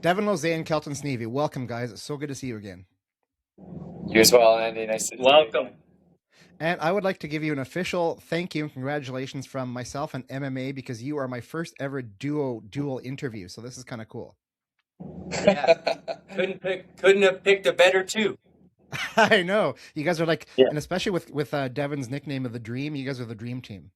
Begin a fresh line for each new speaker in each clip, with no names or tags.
Devon Lozej Kelton Sneve, welcome, guys. It's so good to see you again.
You as well, Andy. Nice to see you.
Welcome.
And I would like to give you an official thank you and congratulations from myself and MMA because you are my first ever dual interview. So this is kind of cool.
Yeah. couldn't have picked a better two.
I know. You guys are like,
Yeah.
and especially with Devon's nickname of the Dream, you guys are the Dream Team.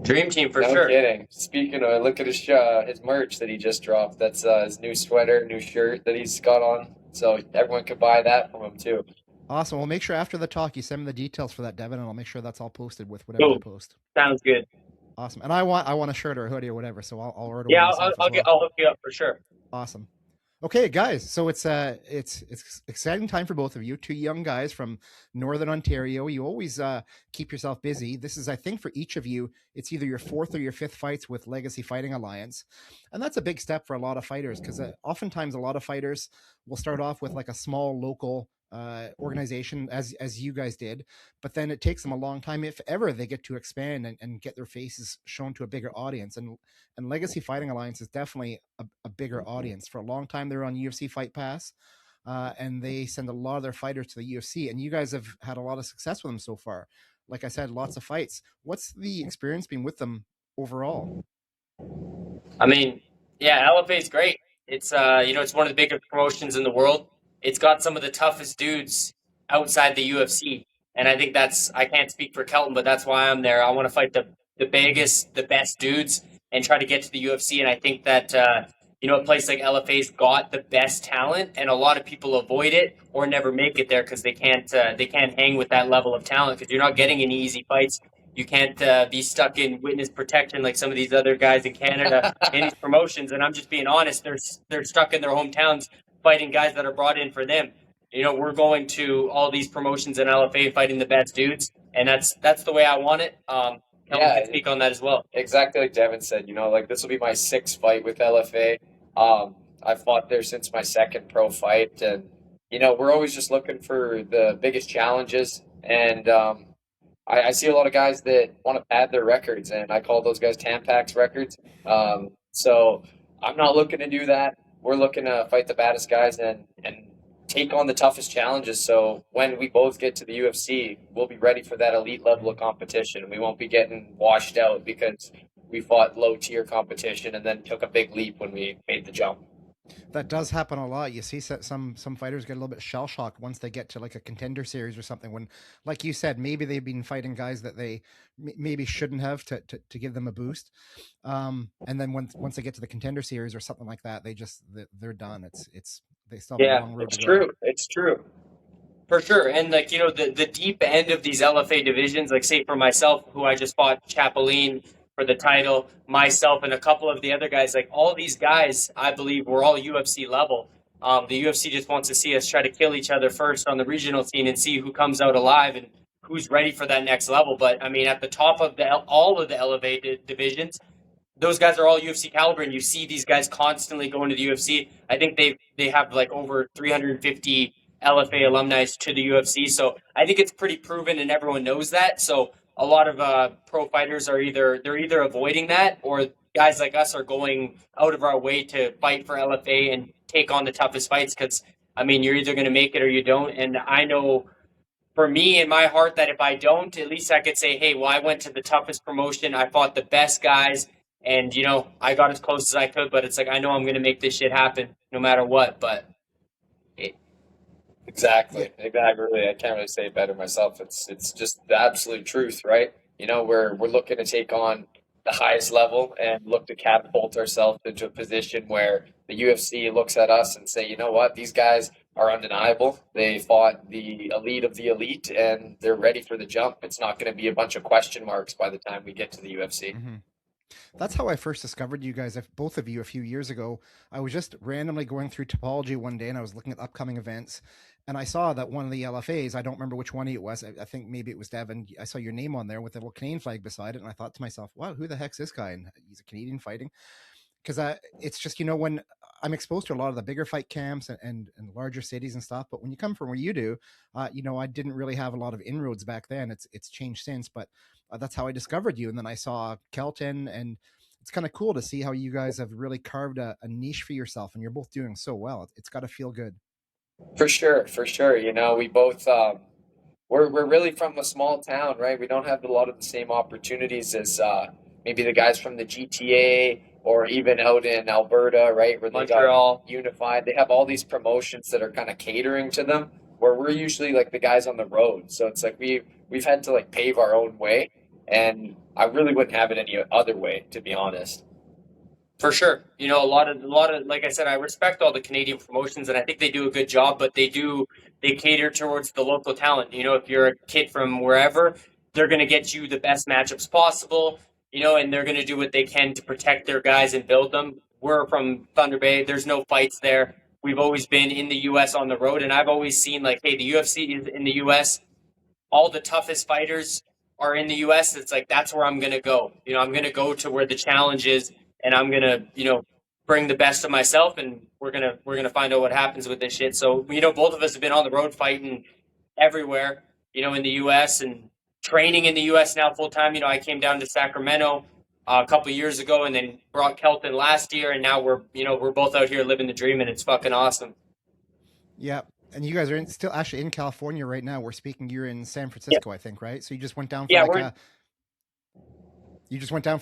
Dream Team for
No
sure.
kidding. Speaking of, look at his merch that he just dropped. That's his new sweater, new shirt that he's got on. So everyone could buy that from him too.
Awesome. Well, make sure after the talk you send me the details for that, Devon, and I'll make sure that's all posted with whatever I post.
Sounds good.
Awesome. And I want a shirt or a hoodie or whatever, so I'll order.
Yeah,
one
I'll hook you up for sure.
Awesome. Okay, guys. So it's exciting time for both of you. Two young guys from Northern Ontario. You always keep yourself busy. This is, I think, for each of you, it's either your fourth or your fifth fights with Legacy Fighting Alliance, and that's a big step for a lot of fighters because oftentimes a lot of fighters will start off with like a small local organization as you guys did, but then it takes them a long time, if ever, they get to expand and get their faces shown to a bigger audience. And Legacy Fighting Alliance is definitely a bigger audience. For a long time, they're on UFC Fight Pass, and they send a lot of their fighters to the UFC. And you guys have had a lot of success with them so far. Like I said, lots of fights. What's the experience been with them overall?
I mean, yeah, LFA is great. It's it's one of the biggest promotions in the world. It's got some of the toughest dudes outside the UFC. And I think I can't speak for Kelton, but that's why I'm there. I want to fight the biggest, the best dudes and try to get to the UFC. And I think that, a place like LFA's got the best talent, and a lot of people avoid it or never make it there because they can't hang with that level of talent because you're not getting any easy fights. You can't be stuck in witness protection like some of these other guys in Canada in these promotions. And I'm just being honest, they're stuck in their hometowns fighting guys that are brought in for them. We're going to all these promotions in LFA fighting the best dudes, and that's the way I want it. Kelton can speak on that as well.
Exactly like Devon said, this will be my sixth fight with LFA. I've fought there since my second pro fight, and we're always just looking for the biggest challenges. And I see a lot of guys that want to pad their records, and I call those guys Tampax records. So I'm not looking to do that. We're looking to fight the baddest guys and take on the toughest challenges. So when we both get to the UFC, we'll be ready for that elite level of competition. We won't be getting washed out because we fought low tier competition and then took a big leap when we made the jump.
That does happen a lot. You see some fighters get a little bit shell shocked once they get to like a contender series or something, when, like you said, maybe they've been fighting guys that they maybe shouldn't have to give them a boost. And then once they get to the contender series or something like that, they're done. They still have a long road to go.
It's true. For sure. And the deep end of these LFA divisions, like say for myself, who I just fought Chapolin for the title, myself and a couple of the other guys, like all these guys, I believe we're all UFC level. The UFC just wants to see us try to kill each other first on the regional scene and see who comes out alive and who's ready for that next level. But I mean, at the top of all of the elevated divisions, those guys are all UFC caliber, and you see these guys constantly going to the UFC. I think they have like over 350 LFA alumni to the UFC, so I think it's pretty proven, and everyone knows that. So a lot of pro fighters are either avoiding that, or guys like us are going out of our way to fight for LFA and take on the toughest fights. Because I mean, you're either going to make it or you don't, and I know for me in my heart that if I don't, at least I could say, hey, well, I went to the toughest promotion, I fought the best guys. And, I got as close as I could, but it's like, I know I'm going to make this shit happen no matter what, but.
Exactly. Really, I can't really say it better myself. It's just the absolute truth, right? We're looking to take on the highest level and look to catapult ourselves into a position where the UFC looks at us and say, you know what, these guys are undeniable. They fought the elite of the elite, and they're ready for the jump. It's not going to be a bunch of question marks by the time we get to the UFC.
Mm-hmm. That's how I first discovered you guys, both of you, a few years ago. I was just randomly going through Topology one day, and I was looking at upcoming events, and I saw that one of the LFAs, I don't remember which one it was, I think maybe it was Devon, I saw your name on there with a little Canadian flag beside it, and I thought to myself, wow, who the heck's this guy? And he's a Canadian fighting. Because it's just, when I'm exposed to a lot of the bigger fight camps and larger cities and stuff, but when you come from where you do, I didn't really have a lot of inroads back then. It's changed since, but that's how I discovered you. And then I saw Kelton, and it's kind of cool to see how you guys have really carved a niche for yourself, and you're both doing so well. It's got to feel good.
For sure, for sure. You know, we both we're really from a small town, right? We don't have a lot of the same opportunities as maybe the guys from the GTA or even out in Alberta, right? Where they
Montreal.
got unified. They have all these promotions that are kind of catering to them, where we're usually like the guys on the road. So it's like we've had to like pave our own way, and I really wouldn't have it any other way, to be honest.
For sure. You know, a lot of, like I said, I respect all the Canadian promotions and I think they do a good job, but they cater towards the local talent. You know, if you're a kid from wherever, they're going to get you the best matchups possible, you know, and they're going to do what they can to protect their guys and build them. We're from Thunder Bay. There's no fights there. We've always been in the U.S. on the road, and I've always seen like, hey, the UFC is in the U.S. All the toughest fighters are in the U.S. It's like, that's where I'm going to go. You know, I'm going to go to where the challenge is, and I'm going to, you know, bring the best of myself, and we're going to find out what happens with this shit. So, you know, both of us have been on the road fighting everywhere, you know, in the U.S. and training in the U.S. now full time. You know, I came down to Sacramento a couple of years ago and then brought Kelton last year, and now we're both out here living the dream, and it's fucking awesome.
Yeah. And you guys are still actually in California right now. We're speaking. You're in San Francisco, I think, right? So you just went down for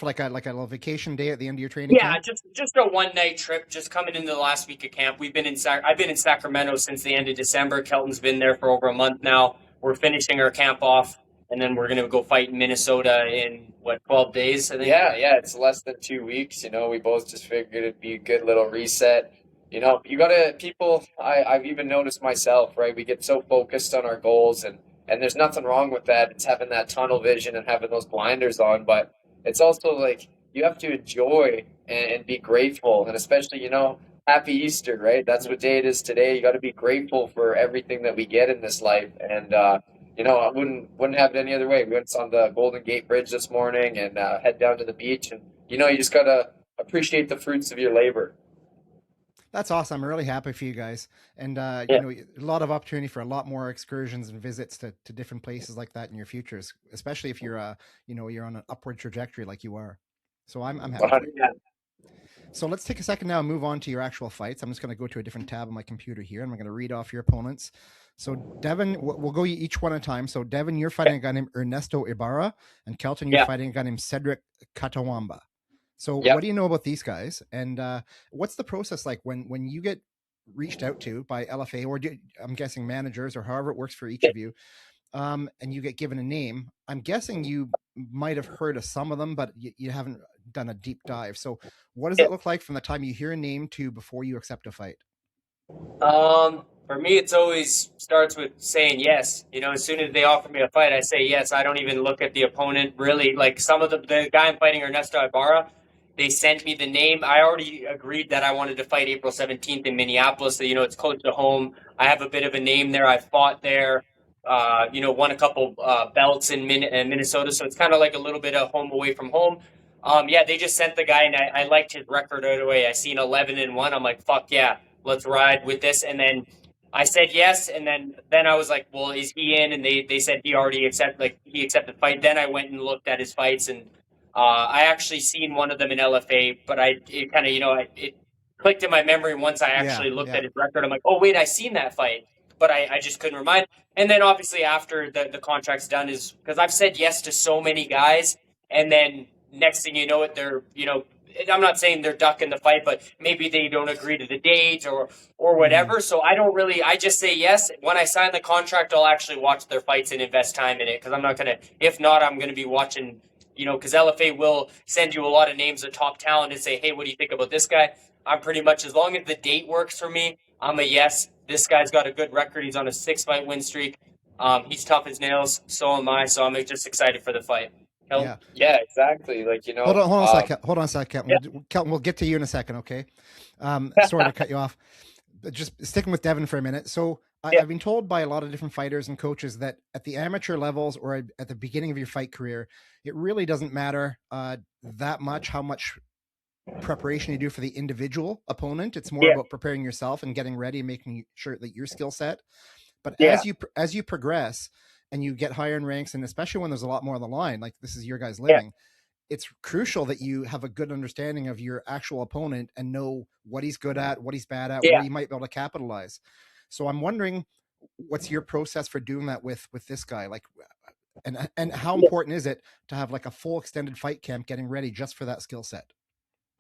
like a little vacation day at the end of your training camp?
Just a one-night trip, just coming into the last week of camp. I've been in Sacramento since the end of December. Kelton's been there for over a month now. We're finishing our camp off, and then we're going to go fight in Minnesota in, 12 days, I think?
Yeah, it's less than 2 weeks. You know, we both just figured it'd be a good little reset. You know, I've even noticed myself, right? We get so focused on our goals, and there's nothing wrong with that. It's having that tunnel vision and having those blinders on, but it's also like you have to enjoy and be grateful, and especially, you know, happy Easter, right? That's what day it is today. You got to be grateful for everything that we get in this life, and you know, I wouldn't have it any other way. We went on the Golden Gate Bridge this morning and head down to the beach, and you know, you just gotta appreciate the fruits of your labor.
That's awesome. I'm really happy for you guys. And, you know, a lot of opportunity for a lot more excursions and visits to different places like that in your futures, especially if you're, you know, you're on an upward trajectory like you are. So I'm happy for you. So let's take a second now and move on to your actual fights. I'm just going to go to a different tab on my computer here, and I'm going to read off your opponents. So Devon, we'll go each one at a time. So Devon, you're fighting a guy named Ernesto Ibarra, and Kelton, you're fighting a guy named Cedric Katawamba. So what do you know about these guys, and what's the process like when you get reached out to by LFA, or I'm guessing managers, or however it works for each of you, and you get given a name? I'm guessing you might have heard of some of them, but you haven't done a deep dive. So what does it look like from the time you hear a name to before you accept a fight?
For me, it's always starts with saying yes. You know, as soon as they offer me a fight, I say yes. I don't even look at the opponent, really. Like some of the guy I'm fighting, Ernesto Ibarra, they sent me the name. I already agreed that I wanted to fight April 17th in Minneapolis. So, you know, it's close to home. I have a bit of a name there. I fought there, you know, won a couple belts in Minnesota. So it's kind of like a little bit of home away from home. They just sent the guy, and I liked his record right away. I seen 11-1. I'm like, fuck yeah, let's ride with this. And then I said yes, and then I was like, well, is he in? And they said he accepted fight. Then I went and looked at his fights, and I actually seen one of them in LFA, but it kind of, you know, it clicked in my memory once I actually looked at his record. I'm like, oh wait, I seen that fight, but I just couldn't remind. And then obviously after the contract's done, is because I've said yes to so many guys, and then next thing you know it, they're, you know, I'm not saying they're ducking the fight, but maybe they don't agree to the date or whatever. So I just say yes. When I sign the contract, I'll actually watch their fights and invest time in it, because I'm not going to, if not, I'm going to be watching, you know, because LFA will send you a lot of names of top talent and say, hey, what do you think about this guy? I'm pretty much, as long as the date works for me, I'm a yes. This guy's got a good record. He's on a 6-fight win streak. He's tough as nails. So am I. So I'm just excited for the fight.
Yeah, exactly. Like, you know,
hold on a second. Kelton, we'll get to you in a second. Okay. Sorry to cut you off, but just sticking with Devon for a minute. So I've been told by a lot of different fighters and coaches that at the amateur levels or at the beginning of your fight career, it really doesn't matter that much how much preparation you do for the individual opponent. It's more about preparing yourself and getting ready and making sure that your skill set. But as you progress and you get higher in ranks, and especially when there's a lot more on the line, like this is your guys living, it's crucial that you have a good understanding of your actual opponent and know what he's good at, what he's bad at,
Yeah.
where he might be able to capitalize. So I'm wondering, what's your process for doing that with this guy? Like, and how important is it to have like a full extended fight camp getting ready just for that skill set?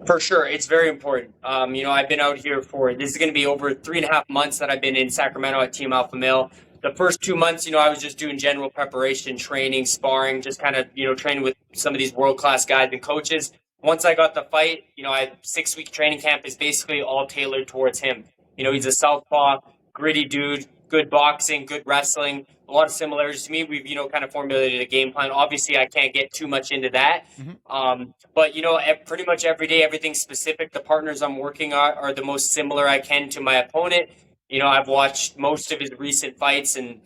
For sure, it's very important. I've been out here this is going to be over 3.5 months that I've been in Sacramento at Team Alpha Male. The first 2 months, I was just doing general preparation, training, sparring, just kind of, training with some of these world-class guys and coaches. Once I got the fight, 6-week training camp is basically all tailored towards him. He's a southpaw, gritty dude, good boxing, good wrestling, a lot of similarities to me. We've, kind of formulated a game plan. Obviously, I can't get too much into that. But, pretty much every day, everything's specific. The partners I'm working on are the most similar I can to my opponent. I've watched most of his recent fights, and,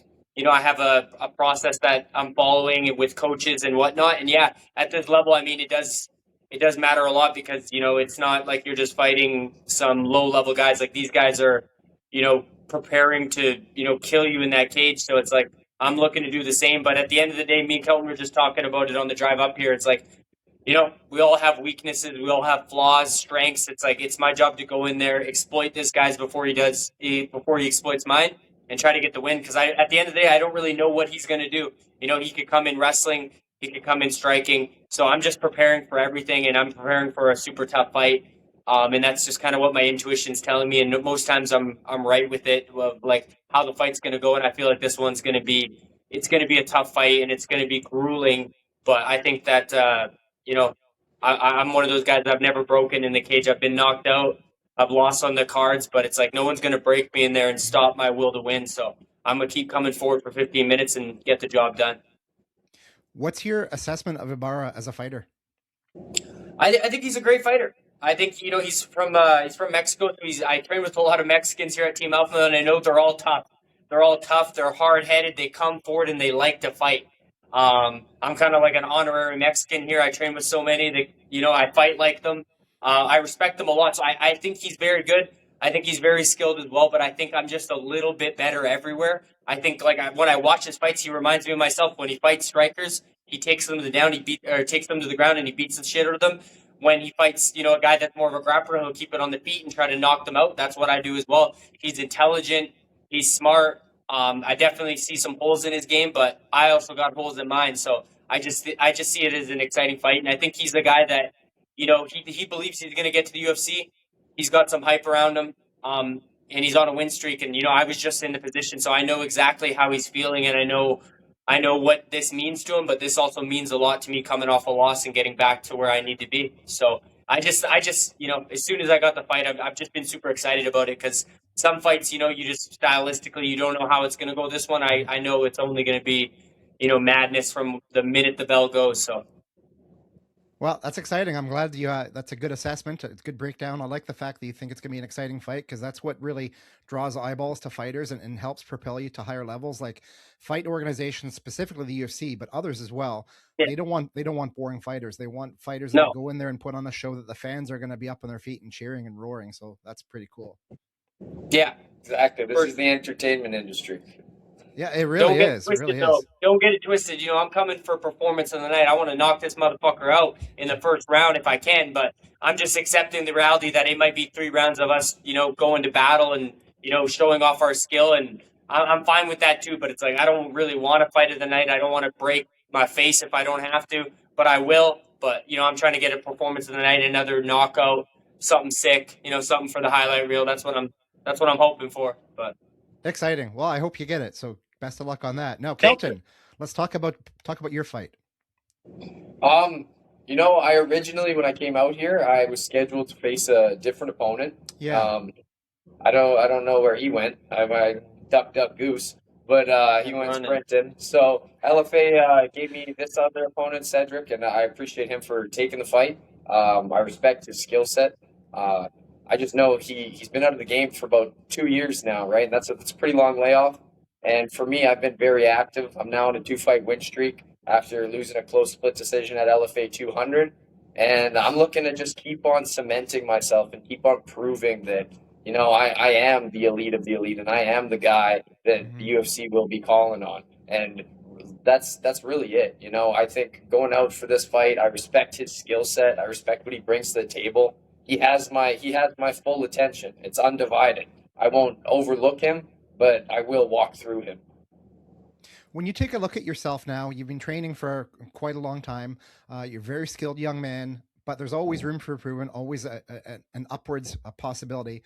I have a process that I'm following with coaches and whatnot. And yeah, at this level, I mean, it does matter a lot because, it's not like you're just fighting some low level guys. Like these guys are, preparing to, kill you in that cage. So it's like, I'm looking to do the same. But at the end of the day, me and Kelton were just talking about it on the drive up here. It's like, we all have weaknesses. We all have flaws, strengths. It's like, it's my job to go in there, exploit this guy's before he exploits mine, and try to get the win. Because at the end of the day, I don't really know what he's going to do. He could come in wrestling. He could come in striking. So I'm just preparing for everything, and I'm preparing for a super tough fight. And that's just kind of what my intuition's telling me. And most times I'm right with it, of like how the fight's going to go. And I feel like this one's going to be a tough fight, and it's going to be grueling. But I think that, I'm one of those guys that I've never broken in the cage. I've been knocked out. I've lost on the cards, but it's like no one's going to break me in there and stop my will to win. So I'm going to keep coming forward for 15 minutes and get the job done.
What's your assessment of Ibarra as a fighter?
I think he's a great fighter. I think, he's from Mexico. So I train with a lot of Mexicans here at Team Alpha, and I know they're all tough. They're hard-headed. They come forward and they like to fight. I'm kind of like an honorary Mexican here. I train with so many that, I fight like them. I respect them a lot. So I think he's very good. I think he's very skilled as well, but I think I'm just a little bit better everywhere. I think when I watch his fights, he reminds me of myself. When he fights strikers, he takes them to the down, takes them to the ground, and he beats the shit out of them. When he fights, a guy that's more of a grappler, he'll keep it on the feet and try to knock them out. That's what I do as well. He's intelligent. He's smart. I definitely see some holes in his game, but I also got holes in mine. So I just see it as an exciting fight, and I think he's the guy that, he believes he's going to get to the UFC. He's got some hype around him, and he's on a win streak. And I was just in the position, so I know exactly how he's feeling, and I know what this means to him. But this also means a lot to me coming off a loss and getting back to where I need to be. So I just as soon as I got the fight, I've just been super excited about it, because some fights, you just stylistically, you don't know how it's going to go. This one, I know it's only going to be, madness from the minute the bell goes. So.
Well, that's exciting. I'm glad that's a good assessment. It's a good breakdown. I like the fact that you think it's going to be an exciting fight, because that's what really draws eyeballs to fighters and helps propel you to higher levels. Like fight organizations, specifically the UFC, but others as well. Yeah. They don't want boring fighters. They want fighters that go in there and put on a show that the fans are going to be up on their feet and cheering and roaring. So that's pretty cool.
Yeah,
exactly. This is the entertainment industry.
Yeah, it really is. It really is.
Don't get it twisted. I'm coming for performance of the night. I want to knock this motherfucker out in the first round if I can, but I'm just accepting the reality that it might be 3 rounds of us, going to battle and, showing off our skill. And I'm fine with that too, but it's like, I don't really want to fight of the night. I don't want to break my face if I don't have to, but I will. But, I'm trying to get a performance of the night, another knockout, something sick, something for the highlight reel. That's what I'm hoping for. But
exciting. Well, I hope you get it. So best of luck on that. Now, Kelton, let's talk about your fight.
I originally, when I came out here, I was scheduled to face a different opponent.
Yeah.
I don't know where he went. I duck goose, but he went sprinting. So LFA gave me this other opponent, Cedric, and I appreciate him for taking the fight. I respect his skill set. I just know he's been out of the game for about 2 years now, right? And that's a pretty long layoff. And for me, I've been very active. I'm now on a 2-fight win streak after losing a close split decision at LFA 200. And I'm looking to just keep on cementing myself and keep on proving that, I am the elite of the elite, and I am the guy that the UFC will be calling on. And that's really it. You know, I think going out for this fight, I respect his skill set. I respect what he brings to the table. He has my full attention. It's undivided. I won't overlook him, but I will walk through him.
When you take a look at yourself now, you've been training for quite a long time. You're a very skilled young man, but there's always room for improvement, always an upwards possibility.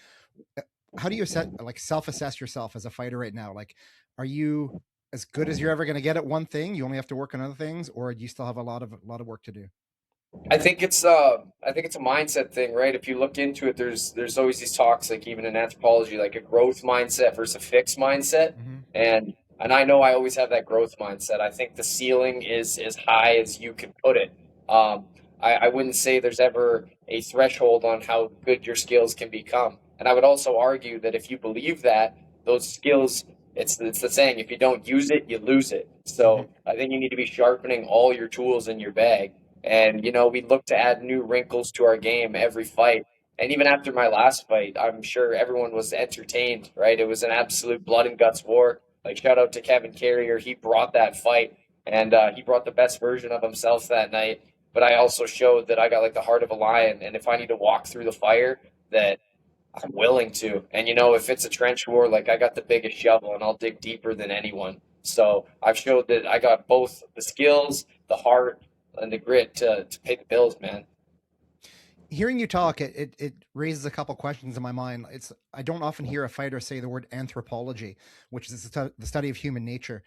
How do you self-assess yourself as a fighter right now? Like, are you as good as you're ever going to get at one thing? You only have to work on other things, or do you still have a lot of work to do?
I think it's a mindset thing, right? If you look into it, there's always these talks, like even in anthropology, like a growth mindset versus a fixed mindset.
Mm-hmm.
And I know I always have that growth mindset. I think the ceiling is as high as you can put it. I wouldn't say there's ever a threshold on how good your skills can become. And I would also argue that if you believe that, those skills, it's the saying, if you don't use it, you lose it. So I think you need to be sharpening all your tools in your bag. And, you know, we look to add new wrinkles to our game every fight. And even after my last fight, I'm sure everyone was entertained, right? It was an absolute blood and guts war. Like, shout out to Kevin Carrier. He brought that fight, and he brought the best version of himself that night. But I also showed that I got like the heart of a lion. And if I need to walk through the fire, that I'm willing to. And, you know, if it's a trench war, like, I got the biggest shovel and I'll dig deeper than anyone. So I've showed that I got both the skills, the heart, and the grit to pay the bills, man.
Hearing you talk, it raises a couple questions in my mind. I don't often hear a fighter say the word anthropology, which is the study of human nature.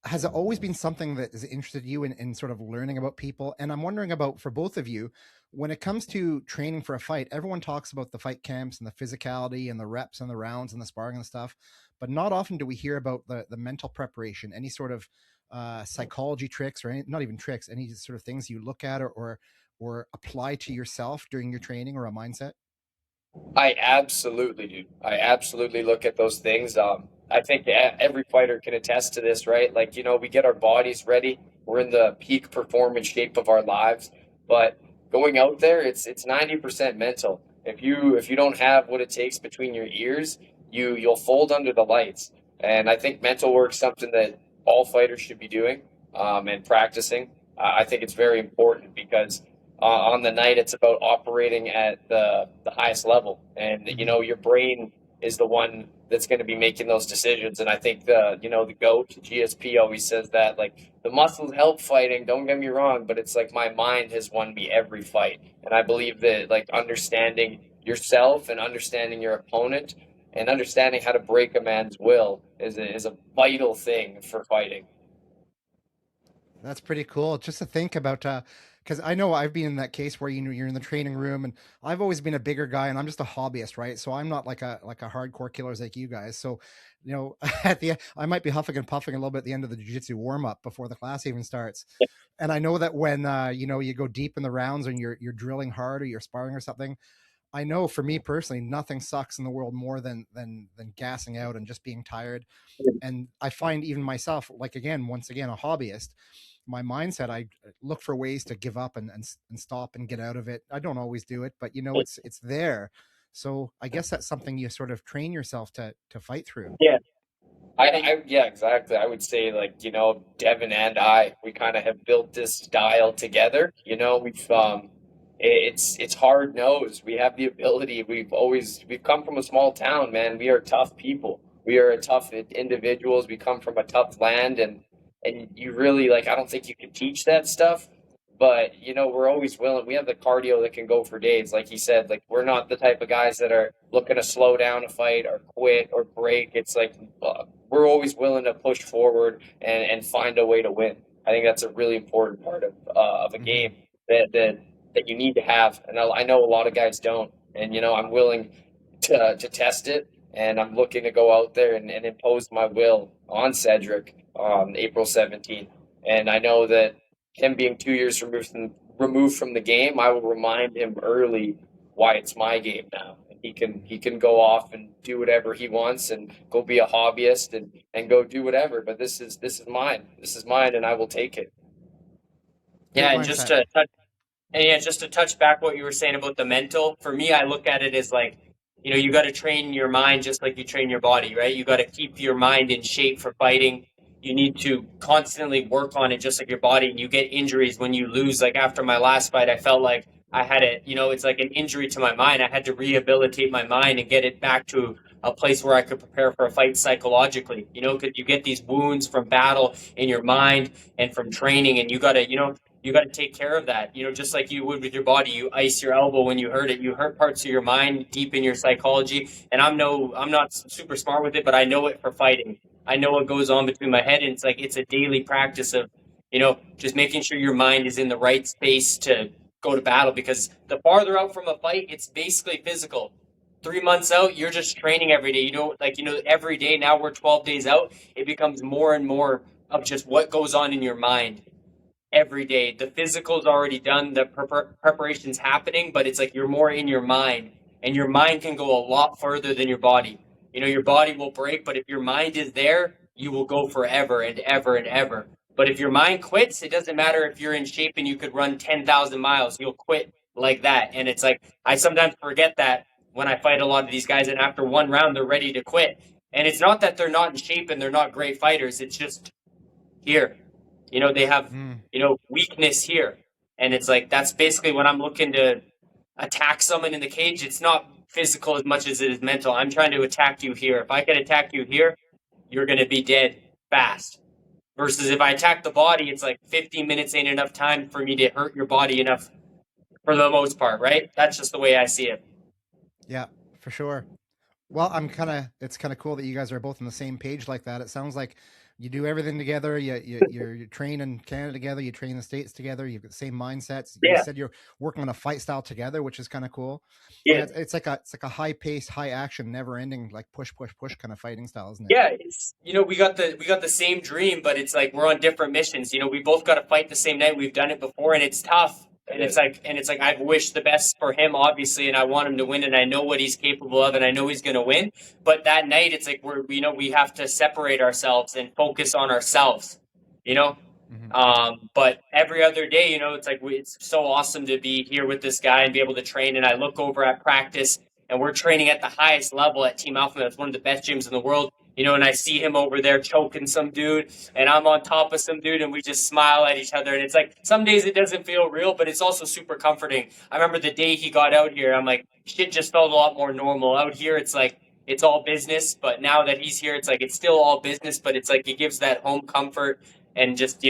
Has it always been something that has interested you in sort of learning about people? And I'm wondering about, for both of you, when it comes to training for a fight, everyone talks about the fight camps and the physicality and the reps and the rounds and the sparring and stuff, but not often do we hear about the mental preparation, any sort of psychology tricks, or not even tricks, any sort of things you look at or apply to yourself during your training, or a mindset?
I absolutely do. I absolutely look at those things. I think every fighter can attest to this, right? Like, you know, we get our bodies ready. We're in the peak performance shape of our lives, but going out there, it's 90% mental. If you don't have what it takes between your ears, you'll fold under the lights. And I think mental work's something that all fighters should be doing and practicing. I think it's very important because on the night, it's about operating at the highest level. And, you know, your brain is the one that's going to be making those decisions. And I think the GOAT, GSP, always says that, like, the muscles help fighting, don't get me wrong, but it's like my mind has won me every fight. And I believe that, like, understanding yourself and understanding your opponent and understanding how to break a man's will is a vital thing for fighting.
That's pretty cool. Just to think about, because I know I've been in that case where you're in the training room, and I've always been a bigger guy, and I'm just a hobbyist, right? So I'm not like a hardcore killer like you guys. So, you know, I might be huffing and puffing a little bit at the end of the jiu-jitsu warm up before the class even starts. And I know that when you go deep in the rounds and you're drilling hard or you're sparring or something, I know for me personally, nothing sucks in the world more than gassing out and just being tired. And I find even myself, like, once again, a hobbyist, my mindset, I look for ways to give up and stop and get out of it. I don't always do it, but, you know, it's there. So I guess that's something you sort of train yourself to fight through.
Yeah. Yeah, exactly. I would say, like, you know, Devon and we kind of have built this style together. You know, we've it's hard nosed. We have the ability. We've come from a small town, man. We are tough people. We are tough individuals. We come from a tough land, and you really, like, I don't think you can teach that stuff, but, you know, we're always willing. We have the cardio that can go for days. Like he said, like, we're not the type of guys that are looking to slow down a fight or quit or break. It's like, we're always willing to push forward and find a way to win. I think that's a really important part of a game that you need to have. And I know a lot of guys don't. And, you know, I'm willing to test it, and I'm looking to go out there and impose my will on Cedric on April 17th. And I know that him being 2 years removed from the game, I will remind him early why it's my game now. He can go off and do whatever he wants and go be a hobbyist and go do whatever. But this is mine. This is mine, and I will take it.
Yeah, and just to touch back what you were saying about the mental, for me, I look at it as like, you know, you got to train your mind just like you train your body, right? You got to keep your mind in shape for fighting. you need to constantly work on it, just like your body. You get injuries when you lose. Like after my last fight, I felt like I had it, it's like an injury to my mind. I had to rehabilitate my mind and get it back to a place where I could prepare for a fight psychologically, because you get these wounds from battle in your mind and from training, and you gotta, you got to take care of that, just like you would with your body. You ice your elbow when you hurt it. You hurt parts of your mind deep in your psychology. And I'm not super smart with it, but I know it for fighting. I know what goes on between my head, and it's like it's a daily practice of, just making sure your mind is in the right space to go to battle. Because the farther out from a fight, it's basically physical. 3 months out, you're just training every day. Every day. Now we're 12 days out. It becomes more and more of just what goes on in your mind every day. The physical's already done, the preparation's happening, but it's like you're more in your mind, and your mind can go a lot further than your body. Your body will break, but if your mind is there, you will go forever and ever and ever. But if your mind quits, it doesn't matter if you're in shape and you could run 10,000 miles, you'll quit like that. And it's like, I sometimes forget that when I fight a lot of these guys, and after one round, they're ready to quit. And it's not that they're not in shape and they're not great fighters. It's just here. They have, weakness here. And it's like, that's basically when I'm looking to attack someone in the cage. It's not physical as much as it is mental. I'm trying to attack you here. If I can attack you here, you're going to be dead fast. Versus if I attack the body, it's like 15 minutes ain't enough time for me to hurt your body enough for the most part, right? That's just the way I see it.
Yeah, for sure. Well, it's kind of cool that you guys are both on the same page like that. It sounds like you do everything together. You train in Canada together. You train in the States together. You've got the same mindsets.
Yeah.
You said you're working on a fight style together, which is kind of cool.
Yeah.
It's like a high pace, high action, never ending, like push kind of fighting style, isn't it?
Yeah, it's we got the same dream, but it's like we're on different missions. We both got to fight the same night. We've done it before, and it's tough. And it's like I've wished the best for him, obviously, and I want him to win, and I know what he's capable of, and I know he's going to win. But that night, it's like we have to separate ourselves and focus on ourselves, Mm-hmm. But every other day, it's like it's so awesome to be here with this guy and be able to train. And I look over at practice, and we're training at the highest level at Team Alpha. That's one of the best gyms in the world. And I see him over there choking some dude, and I'm on top of some dude, and we just smile at each other. And it's like, some days it doesn't feel real, but it's also super comforting. I remember the day he got out here, I'm like, shit just felt a lot more normal. Out here, it's like, it's all business. But now that he's here, it's like, it's still all business, but it's like, it gives that home comfort, and just,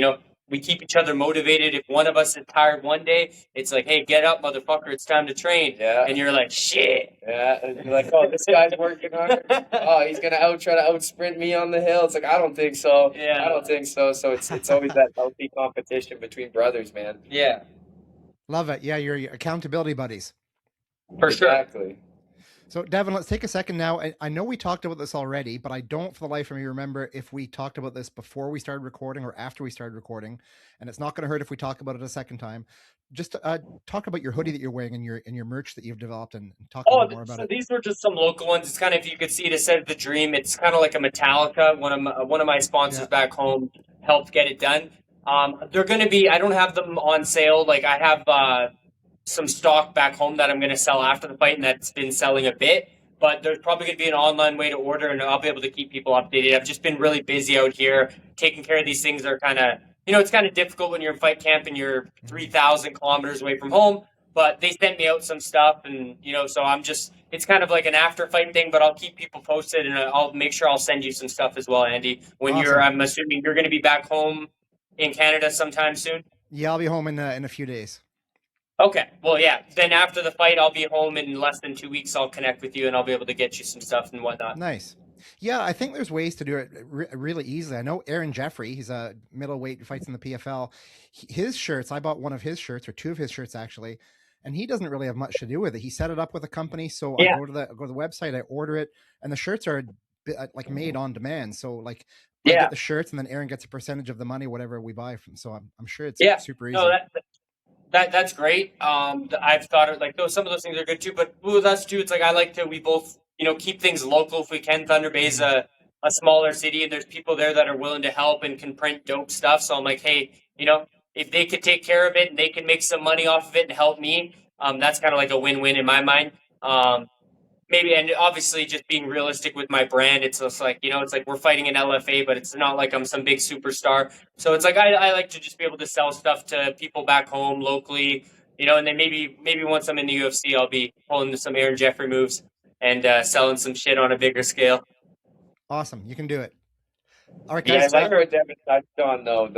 we keep each other motivated. If one of us is tired one day, it's like, hey, get up, motherfucker, it's time to train.
Yeah.
And you're like, shit.
Yeah. And you're like, oh, this guy's working hard. Oh, he's going to try to out sprint me on the hill. It's like, I don't think so.
Yeah.
I don't think so. So it's always that healthy competition between brothers, man.
Yeah.
Love it. Yeah, you're your accountability buddies.
For sure.
Exactly.
So, Devon, let's take a second now. I know we talked about this already, but I don't for the life of me remember if we talked about this before we started recording or after we started recording. And it's not going to hurt if we talk about it a second time. Just talk about your hoodie that you're wearing and your merch that you've developed, and talk a little more about it.
These were just some local ones. It's kind of, if you could see it, it said the dream. It's kind of like a Metallica. One of my sponsors back home helped get it done. They're going to be, I don't have them on sale. Like, I have some stock back home that I'm going to sell after the fight, and that's been selling a bit. But there's probably going to be an online way to order, and I'll be able to keep people updated. I've just been really busy out here. Taking care of these things are kind of, it's kind of difficult when you're in fight camp and you're 3,000 kilometers away from home. But they sent me out some stuff, and, so it's kind of like an after fight thing, but I'll keep people posted, and I'll make sure I'll send you some stuff as well, Andy. When
Awesome.
I'm assuming you're going to be back home in Canada sometime soon?
Yeah, I'll be home in a few days.
Okay. Well, yeah. Then after the fight, I'll be home in less than 2 weeks. I'll connect with you, and I'll be able to get you some stuff and whatnot.
Nice. Yeah, I think there's ways to do it really easily. I know Aaron Jeffrey, he's a middleweight, fights in the PFL. His shirts, I bought one of his shirts, or two of his shirts actually, and he doesn't really have much to do with it. He set it up with a company, so I go to the website, I order it, and the shirts are like made on demand. So like, I get the shirts, and then Aaron gets a percentage of the money, whatever we buy from. So I'm sure it's super easy.
No, that's great. I've thought of, like, some of those things are good too, but that's too. It's like, I like to, we both, keep things local if we can. Thunder Bay's a smaller city, and there's people there that are willing to help and can print dope stuff. So I'm like, hey, if they could take care of it and they can make some money off of it and help me, that's kind of like a win-win in my mind. maybe, and obviously just being realistic with my brand, it's just like, it's like we're fighting an LFA, but it's not like I'm some big superstar. So it's like I like to just be able to sell stuff to people back home locally, and then maybe once I'm in the UFC, I'll be pulling some Aaron Jeffrey moves and selling some shit on a bigger scale.
Awesome. You can do it. All right,
Yeah,
guys.
I like what Devin touched on though,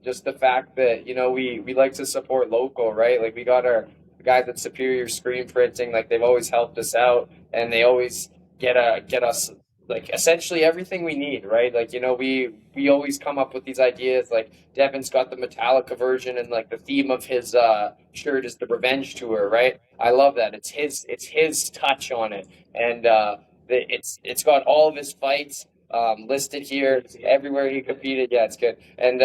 the fact that, we like to support local, right? Like we got our guys at Superior Screen Printing, like they've always helped us out, and they always get us like essentially everything we need, right? Like, we always come up with these ideas. Like Devin's got the Metallica version, and like the theme of his shirt is the Revenge Tour, right? I love that. It's his touch on it, and it's got all of his fights listed here everywhere he competed. Yeah, it's good. And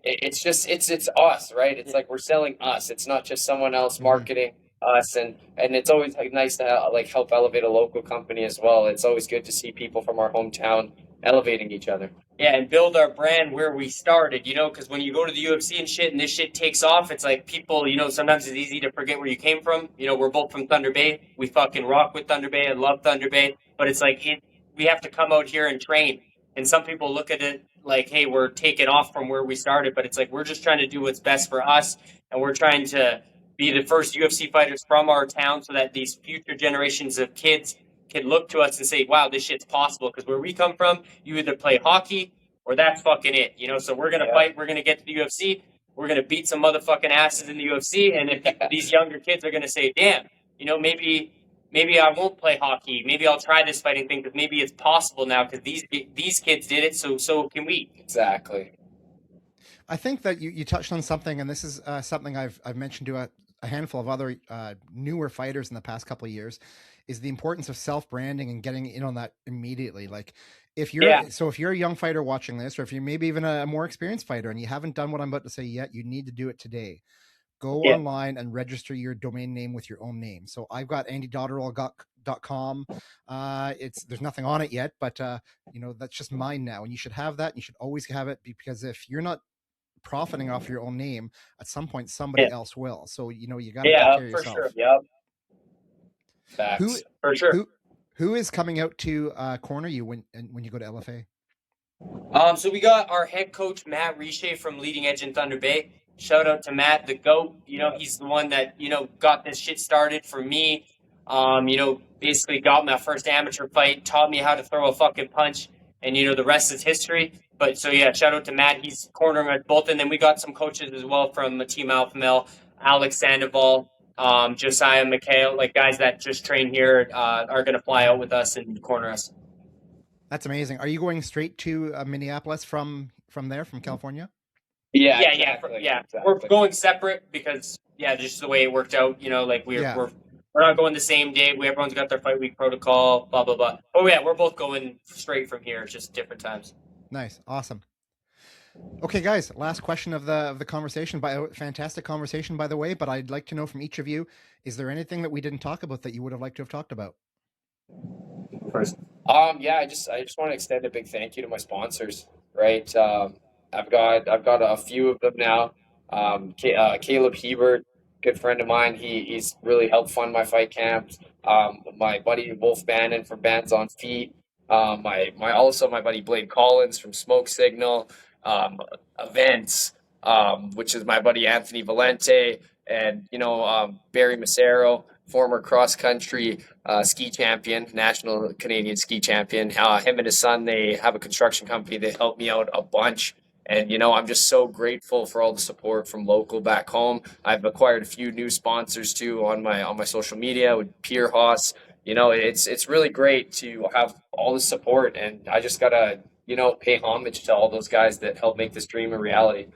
it's us, right? It's like we're selling us. It's not just someone else marketing us, and it's always like nice to like help elevate a local company as well. It's always good to see people from our hometown elevating each other.
Yeah, and build our brand where we started, because when you go to the UFC and shit and this shit takes off, it's like people, sometimes it's easy to forget where you came from. We're both from Thunder Bay. We fucking rock with Thunder Bay. I love Thunder Bay. But it's like we have to come out here and train. And some people look at it like, hey, we're taking off from where we started. But it's like we're just trying to do what's best for us. And we're trying to be the first UFC fighters from our town so that these future generations of kids can look to us and say, wow, this shit's possible. Because where we come from, you either play hockey or that's fucking it. So we're going to fight. We're going to get to the UFC. We're going to beat some motherfucking asses in the UFC. And if these younger kids are going to say, damn, maybe I won't play hockey. Maybe I'll try this fighting thing because maybe it's possible now because these kids did it. So can we.
Exactly.
I think that you touched on something, and this is something I've mentioned to a handful of other newer fighters in the past couple of years, is the importance of self-branding and getting in on that immediately. Like if you're a young fighter watching this, or if you're maybe even a more experienced fighter and you haven't done what I'm about to say yet, you need to do it today. Go online and register your domain name with your own name. So I've got andycotterill.com. There's nothing on it yet, but that's just mine now. And you should have that. And you should always have it, because if you're not profiting off your own name, at some point somebody else will. So you got to take care of yourself.
Sure. Yep.
Facts.
For sure.
Who is coming out to corner you when you go to LFA?
So we got our head coach Matt Riche from Leading Edge in Thunder Bay. Shout out to Matt, the GOAT. He's the one that got this shit started for me. Basically got my first amateur fight, taught me how to throw a fucking punch, and the rest is history. But so yeah, shout out to Matt. He's cornering us both, and then we got some coaches as well from Team Alpha Male, Alex Sandoval, Josiah McHale, like guys that just train here are going to fly out with us and corner us.
That's amazing. Are you going straight to Minneapolis from California?
Yeah. Exactly. We're going separate because just the way it worked out. We're not going the same day. Everyone's got their fight week protocol. Blah blah blah. Oh yeah, we're both going straight from here. It's just different times.
Nice, awesome. Okay, guys, last question of the conversation. Fantastic conversation, by the way. But I'd like to know from each of you: is there anything that we didn't talk about that you would have liked to have talked about?
First, I just want to extend a big thank you to my sponsors. Right, I've got a few of them now. Caleb Hebert, good friend of mine. He's really helped fund my fight camps. My buddy Wolf Bannon from Bands on Feet. My buddy Blade Collins from Smoke Signal. Events, which is my buddy Anthony Valente, and Barry Macero, former cross country ski champion, national Canadian ski champion. Him and his son, they have a construction company. They helped me out a bunch. And, I'm just so grateful for all the support from local back home. I've acquired a few new sponsors too on my social media with Pier Haas. It's really great to have all the support, and I just gotta, pay homage to all those guys that helped make this dream a reality.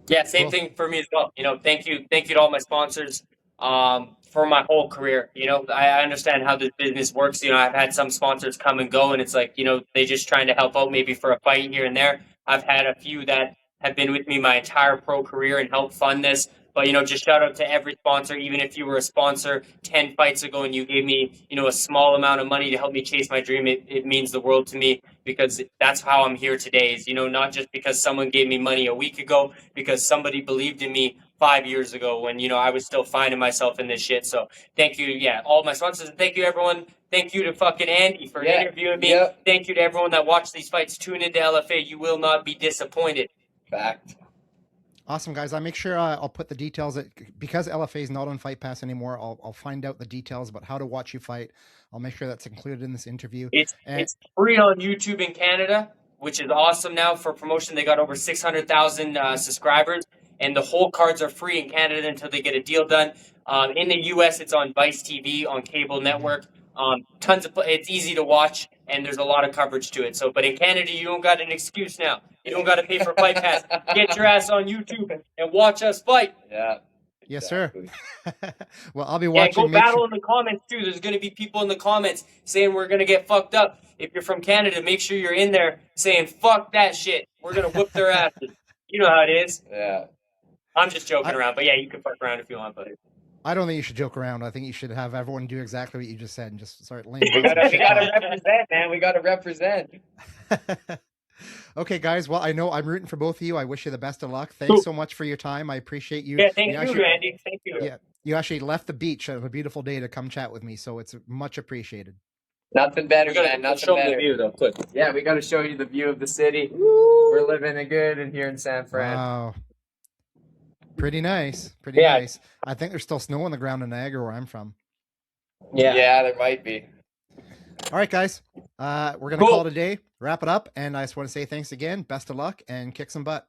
Yeah, same thing for me as well. Thank you to all my sponsors for my whole career. I understand how this business works. I've had some sponsors come and go, and it's like, they just trying to help out maybe for a fight here and there. I've had a few that have been with me my entire pro career and helped fund this. But, just shout out to every sponsor, even if you were a sponsor 10 fights ago and you gave me, a small amount of money to help me chase my dream. It means the world to me, because that's how I'm here today is, not just because someone gave me money a week ago, because somebody believed in me 5 years ago when, I was still finding myself in this shit. So thank you. Yeah. All my sponsors. And thank you, everyone. Thank you to fucking Andy for interviewing me.
Yep.
Thank you to everyone that watched these fights. Tune into LFA. You will not be disappointed.
Fact.
Awesome, guys. I make sure I'll put the details because LFA is not on Fight Pass anymore. I'll find out the details about how to watch you fight. I'll make sure that's included in this interview.
It's free on YouTube in Canada, which is awesome now for promotion. They got over 600,000 subscribers, and the whole cards are free in Canada until they get a deal done. In the US, it's on Vice TV on cable network. Tons of it's easy to watch, and there's a lot of coverage to it. So, but in Canada, you don't got an excuse now. You don't got to pay for Fight Pass. Get your ass on YouTube and watch us fight.
Yeah.
Yes, sir. Well, I'll be
Yeah,
watching.
go battle in the comments too. There's going to be people in the comments saying we're going to get fucked up. If you're from Canada, make sure you're in there saying fuck that shit. We're going to whoop their asses. You know how it is.
Yeah.
I'm just joking around, but yeah, you can fuck around if you want, buddy.
I don't think you should joke around. I think you should have everyone do exactly what you just said and just start laying.
We gotta represent, man. We gotta represent.
Okay, guys. Well, I know I'm rooting for both of you. I wish you the best of luck. Thanks so much for your time. I appreciate you.
Yeah, thank you, Andy. Thank you.
Yeah, you actually left the beach on a beautiful day to come chat with me, so it's much appreciated.
Nothing better, man. Nothing
show
better.
The view, though, quick.
Yeah, we got to show you the view of the city. Woo! We're living it good in here in San Fran.
Wow. Pretty nice. Pretty nice. I think there's still snow on the ground in Niagara where I'm from.
Yeah, there might be.
All right, guys. We're going to call it a day, wrap it up, and I just want to say thanks again. Best of luck, and kick some butt.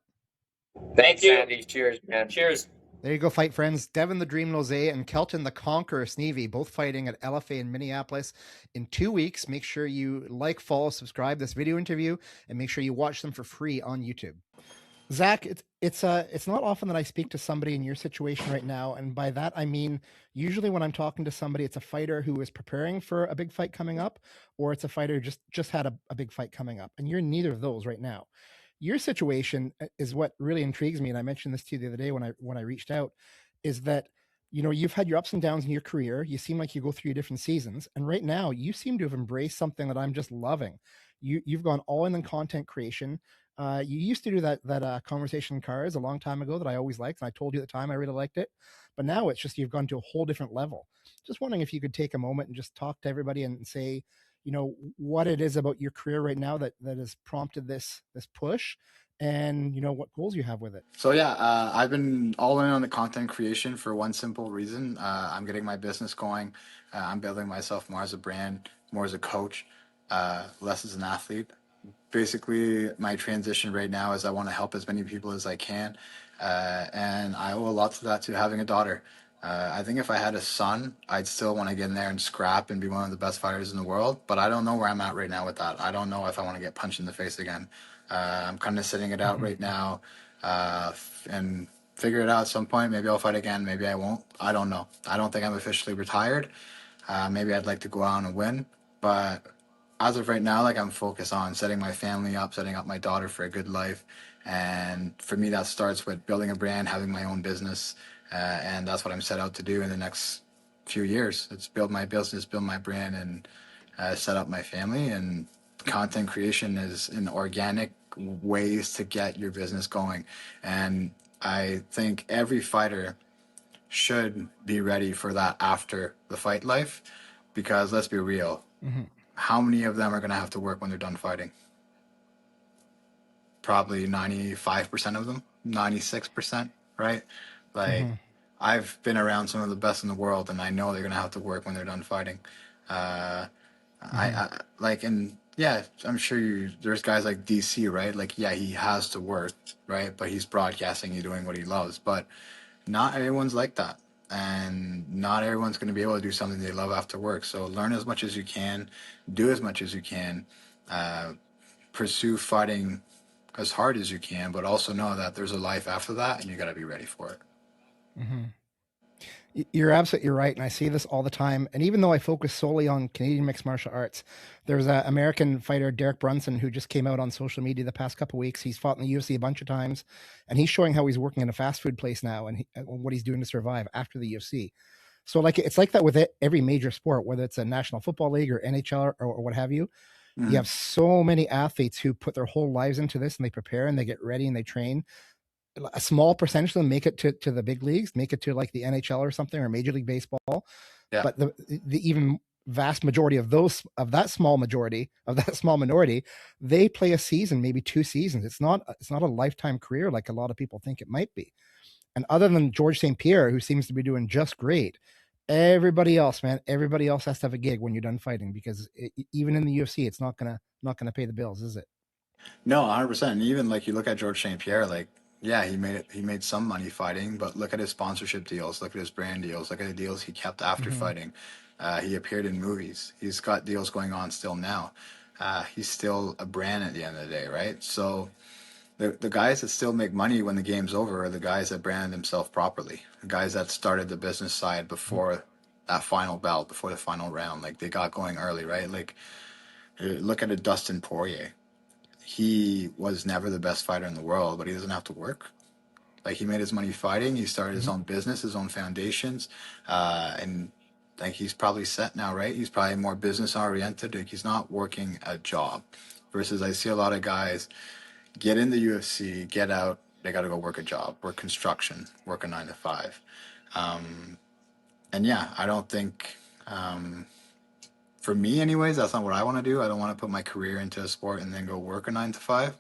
Thanks, Andy. Cheers, man.
Cheers.
There you go, fight friends. Devon the Dream Lozej and Kelton the Conqueror Sneve, both fighting at LFA in Minneapolis in 2 weeks. Make sure you like, follow, subscribe this video interview, and make sure you watch them for free on YouTube. Zach, it's not often that I speak to somebody in your situation right now, and by that I mean usually when I'm talking to somebody, it's a fighter who is preparing for a big fight coming up, or it's a fighter who just had a big fight coming up, and you're neither of those right now. Your situation is what really intrigues me, and I mentioned this to you the other day when I reached out, is that you've had your ups and downs in your career. You seem like you go through different seasons, and right now you seem to have embraced something that I'm just loving. You've gone all in content creation. You used to do that conversation cars a long time ago that I always liked, and I told you at the time I really liked it. But now it's just you've gone to a whole different level. Just wondering if you could take a moment and just talk to everybody and say, what it is about your career right now that has prompted this push, and what goals you have with it.
So yeah, I've been all in on the content creation for one simple reason. I'm getting my business going. I'm building myself more as a brand, more as a coach, less as an athlete. Basically, my transition right now is I want to help as many people as I can, and I owe a lot to that, to having a daughter. I think if I had a son, I'd still want to get in there and scrap and be one of the best fighters in the world, but I don't know where I'm at right now with that. I don't know if I want to get punched in the face again. I'm kind of sitting it out right now, and figure it out at some point. Maybe I'll fight again, maybe I won't. I don't know. I don't think I'm officially retired. Maybe I'd like to go out and win, but as of right now, I'm focused on setting my family up, setting up my daughter for a good life. And for me, that starts with building a brand, having my own business. And that's what I'm set out to do in the next few years. It's build my business, build my brand, and set up my family. And content creation is an organic ways to get your business going. And I think every fighter should be ready for that after the fight life, because let's be real. Mm-hmm. How many of them are going to have to work when they're done fighting? Probably 95% of them, 96%, right? I've been around some of the best in the world, and I know they're going to have to work when they're done fighting. I'm sure there's guys like DC, right? He has to work, right? But he's broadcasting, he's doing what he loves. But not everyone's like that. And not everyone's going to be able to do something they love after work. So learn as much as you can, do as much as you can, pursue fighting as hard as you can, but also know that there's a life after that, and you got to be ready for it.
Mm-hmm. You're absolutely right, and I see this all the time. And even though I focus solely on Canadian mixed martial arts, there's an American fighter, Derek Brunson, who just came out on social media the past couple of weeks. He's fought in the UFC a bunch of times, and he's showing how he's working in a fast food place now and what he's doing to survive after the UFC. So it's like that with every major sport, whether it's a National Football League or NHL or what have you. Mm-hmm. You have so many athletes who put their whole lives into this, and they prepare and they get ready and they train. a small percentage of them make it to the big leagues, make it to like the NHL or something, or Major League Baseball.
Yeah.
But the even vast majority of that small minority, they play a season, maybe 2 seasons. It's not a lifetime career like a lot of people think it might be. And other than George St. Pierre, who seems to be doing just great, everybody else has to have a gig when you're done fighting, because even in the UFC, it's not gonna pay the bills, is it?
No, 100%. And even like you look at George St. Pierre, like, yeah, he made some money fighting, but look at his sponsorship deals, look at his brand deals, look at the deals he kept after fighting. He appeared in movies. He's got deals going on still now. He's still a brand at the end of the day, right? So the guys that still make money when the game's over are the guys that brand themselves properly. The guys that started the business side before that final bout, before the final round. Like, they got going early, right? Like, look at a Dustin Poirier. He was never the best fighter in the world, but he doesn't have to work. Like, he made his money fighting. He started his own business, his own foundations, and like, he's probably set now, right? He's probably more business oriented. Like, he's not working a job. Versus, I see a lot of guys get in the UFC, get out, they got to go work a job, work construction, work a 9 to 5. And yeah, I don't think, for me anyways, that's not what I want to do. I don't want to put my career into a sport and then go work a 9 to 5.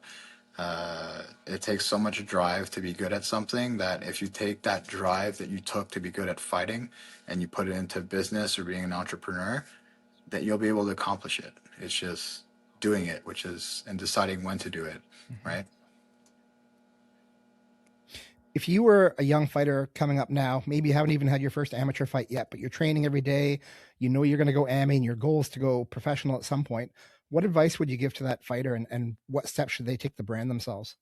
It takes so much drive to be good at something that if you take that drive that you took to be good at fighting and you put it into business or being an entrepreneur, that you'll be able to accomplish it. It's just doing it, and deciding when to do it, right?
If you were a young fighter coming up now, maybe you haven't even had your first amateur fight yet, but you're training every day, you know you're going to go AMA and your goal is to go professional at some point, what advice would you give to that fighter, and what steps should they take to brand themselves?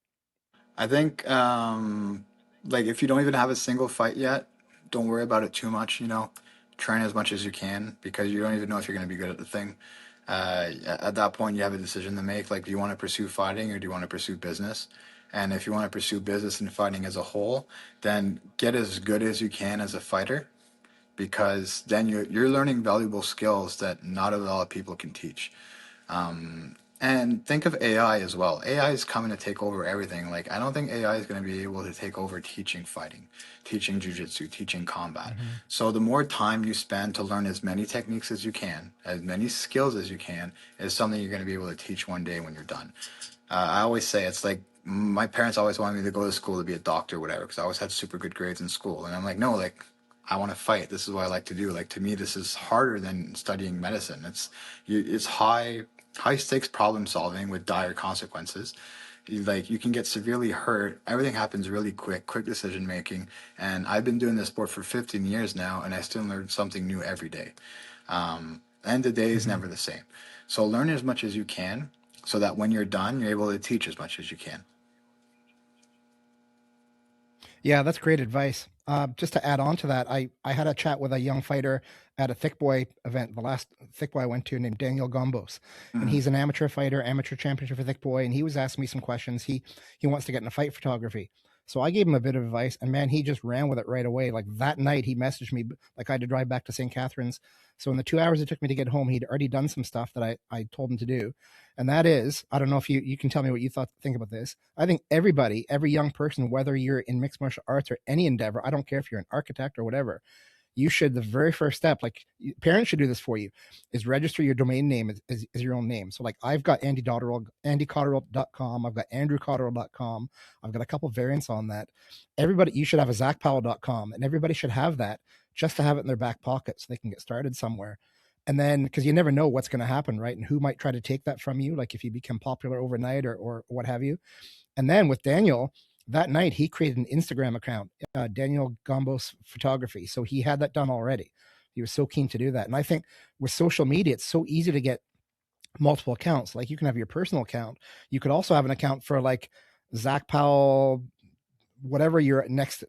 I think, like, if you don't even have a single fight yet, don't worry about it too much, train as much as you can, because you don't even know if you're going to be good at the thing. At that point, you have a decision to make. Like, do you want to pursue fighting or do you want to pursue business? And if you want to pursue business and fighting as a whole, then get as good as you can as a fighter, because then you're learning valuable skills that not a lot of people can teach. And think of AI as well. AI is coming to take over everything. Like, I don't think AI is going to be able to take over teaching fighting, teaching jujitsu, teaching combat. So the more time you spend to learn as many techniques as you can, as many skills as you can, is something you're going to be able to teach one day when you're done. I always say, it's like, my parents always wanted me to go to school to be a doctor or whatever, because I always had super good grades in school. And I'm like, no, like, I want to fight. This is what I like to do. Like, to me, this is harder than studying medicine. It's high stakes problem solving with dire consequences. You can get severely hurt. Everything happens really quick decision making. And I've been doing this sport for 15 years now, and I still learn something new every day. And the day is never the same. So learn as much as you can, so that when you're done, you're able to teach as much as you can.
Yeah, that's great advice. Just to add on to that, I had a chat with a young fighter at a Thick Boy event, the last Thick Boy I went to, named Daniel Gombos. And he's an amateur fighter, amateur championship for Thick Boy, and he was asking me some questions. He wants to get into fight photography. So I gave him a bit of advice, and man, he just ran with it right away. Like, that night, he messaged me, like, I had to drive back to St. Catharines. So in the 2 hours it took me to get home, he'd already done some stuff that I told him to do. And that is, I don't know if you can tell me what you think about this. I think every young person, whether you're in mixed martial arts or any endeavor, I don't care if you're an architect or whatever, you should, the very first step, like, parents should do this for you, is register your domain name as your own name. So, like, I've got Andy Cotterill.com, I've got AndrewCotterill.com, I've got a couple variants on that. Everybody, you should have a ZackPowell.com, and everybody should have that just to have it in their back pocket so they can get started somewhere. And then, because you never know what's going to happen, right? And who might try to take that from you, like if you become popular overnight or what have you. And then with Daniel, that night he created an Instagram account, Daniel Gombos Photography. So he had that done already. He was so keen to do that. And I think with social media, it's so easy to get multiple accounts. Like, you can have your personal account. You could also have an account for, like, Zack Powell, whatever your next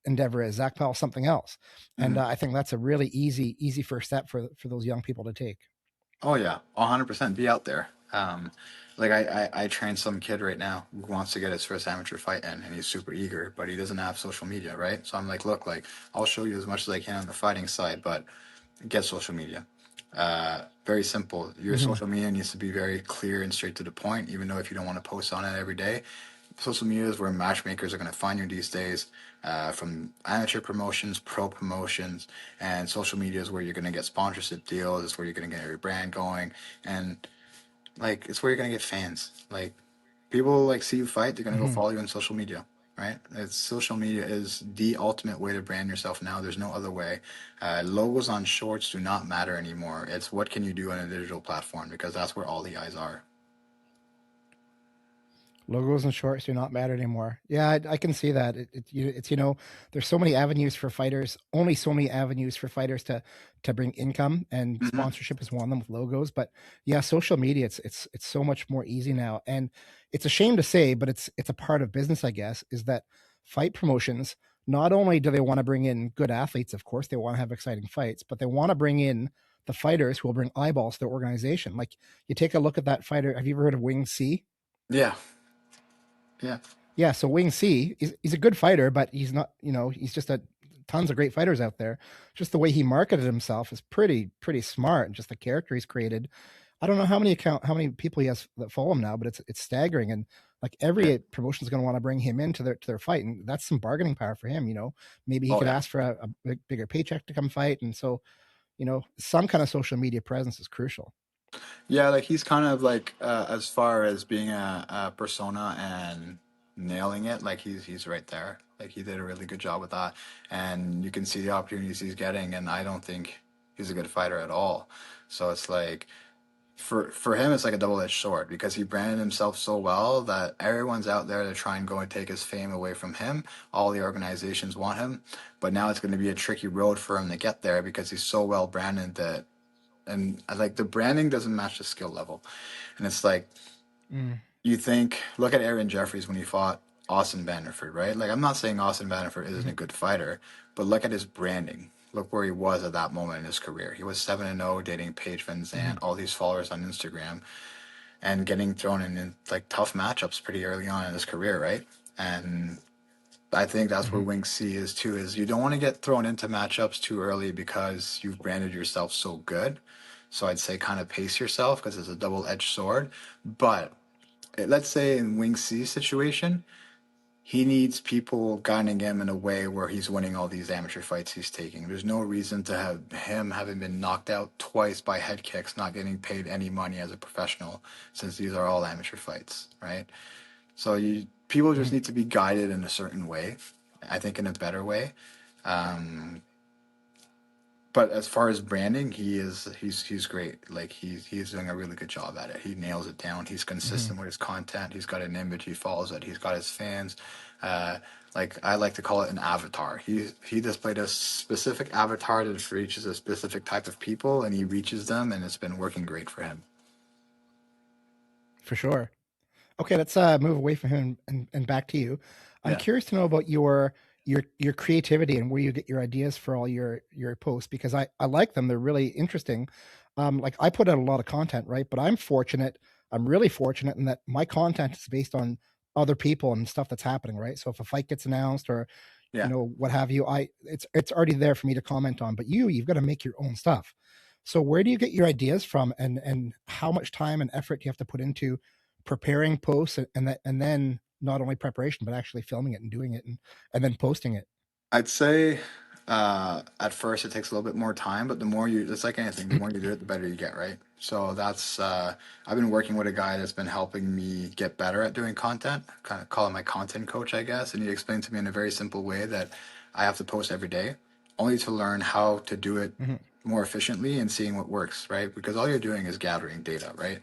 endeavor is, Zack Powell something else. And I think that's a really easy first step for those young people to take.
Oh yeah, 100%. Be out there. Like, I train some kid right now who wants to get his first amateur fight in, and he's super eager, but he doesn't have social media, right? So I'm like, look, like, I'll show you as much as I can on the fighting side, but get social media. Very simple. Your social media needs to be very clear and straight to the point, even though if you don't want to post on it every day, social media is where matchmakers are going to find you these days, from amateur promotions, pro promotions, and social media is where you're going to get sponsorship deals. It's where you're going to get your brand going, and like it's where you're going to get fans. Like people like see you fight, they're going to go
Hmm.
follow you on social media. Right? It's social media is the ultimate way to brand yourself now. There's no other way. Logos on shorts do not matter anymore. It's what can you do on a digital platform because that's where all the eyes are.
Logos and shorts do not matter anymore. Yeah, I can see that. It's there's so many avenues for fighters. Only so many avenues for fighters to bring income, and
Hmm.
sponsorship is one of them with logos. But yeah, social media it's so much more easy now, and it's a shame to say, but it's a part of business, I guess. Is that fight promotions? Not only do they want to bring in good athletes, of course, they want to have exciting fights, but they want to bring in the fighters who will bring eyeballs to their organization. Like you take a look at that fighter. Have you ever heard of Wing C?
Yeah, yeah.
Yeah, so Wing C, he's a good fighter, but he's not, he's just a tons of great fighters out there. Just the way he marketed himself is pretty smart, and just the character he's created. I don't know how many people he has that follow him now, but it's staggering. And like
Yeah.
every promotion's going to want to bring him into their fight, and that's some bargaining power for him. Maybe he
Oh
could
yeah.
ask for a bigger paycheck to come fight, and so some kind of social media presence is crucial.
Yeah, like he's kind of like as far as being a persona and nailing it, like he's right there. Like he did a really good job with that, and you can see the opportunities he's getting. And I don't think he's a good fighter at all. So it's like for him, it's like a double-edged sword because he branded himself so well that everyone's out there to try and go and take his fame away from him. All the organizations want him, but now it's going to be a tricky road for him to get there because he's so well branded that and like the branding doesn't match the skill level. And it's like
Mm.
you think, look at Aaron Jeffries when he fought Austin Bannerford, right? Like I'm not saying Austin Bannerford isn't a
Mhm.
good fighter, but look at his branding. Look where he was at that moment in his career. He was 7-0, dating Paige Van Zandt,
Mhm.
all these followers on Instagram, and getting thrown in like tough matchups pretty early on in his career, right? And I think that's where
Mhm.
Wing C is too, is you don't want to get thrown into matchups too early because you've branded yourself so good. So I'd say kind of pace yourself because it's a double-edged sword. But let's say in Wing C's situation, he needs people guiding him in a way where he's winning all these amateur fights he's taking. There's no reason to have him having been knocked out twice by head kicks, not getting paid any money as a professional, since these are all amateur fights, right? So people just
Mhm.
need to be guided in a certain way. I think in a better way. Um, but as far as branding, he's great. Like he's doing a really good job at it. He nails it down. He's
Mhm.
consistent with his content. He's got an image. He follows it. He's got his fans. Uh, like I like to call it an avatar. He displayed a specific avatar that reaches a specific type of people, and he reaches them, and it's been working great for him.
For sure. Okay, let's move away from him and back to you. I'm
Yeah.
curious to know about your creativity and where you get your ideas for all your posts, because I like them. They're really interesting. Like I put out a lot of content, right? But I'm fortunate. I'm really fortunate in that my content is based on other people and stuff that's happening, right? So if a fight gets announced or
Yeah.
what have you, it's already there for me to comment on. But you've got to make your own stuff. So where do you get your ideas from, and how much time and effort do you have to put into preparing posts, and then not only preparation but actually filming it and doing it, and then posting it?
I'd say at first it takes a little bit more time, but the more you, it's like anything, the more you do it, the better you get, right? So that's, I've been working with a guy that's been helping me get better at doing content, kind of call him my content coach, I guess. And he explained to me in a very simple way that I have to post every day, only to learn how to do it
Mhm.
more efficiently and seeing what works, right? Because all you're doing is gathering data, right?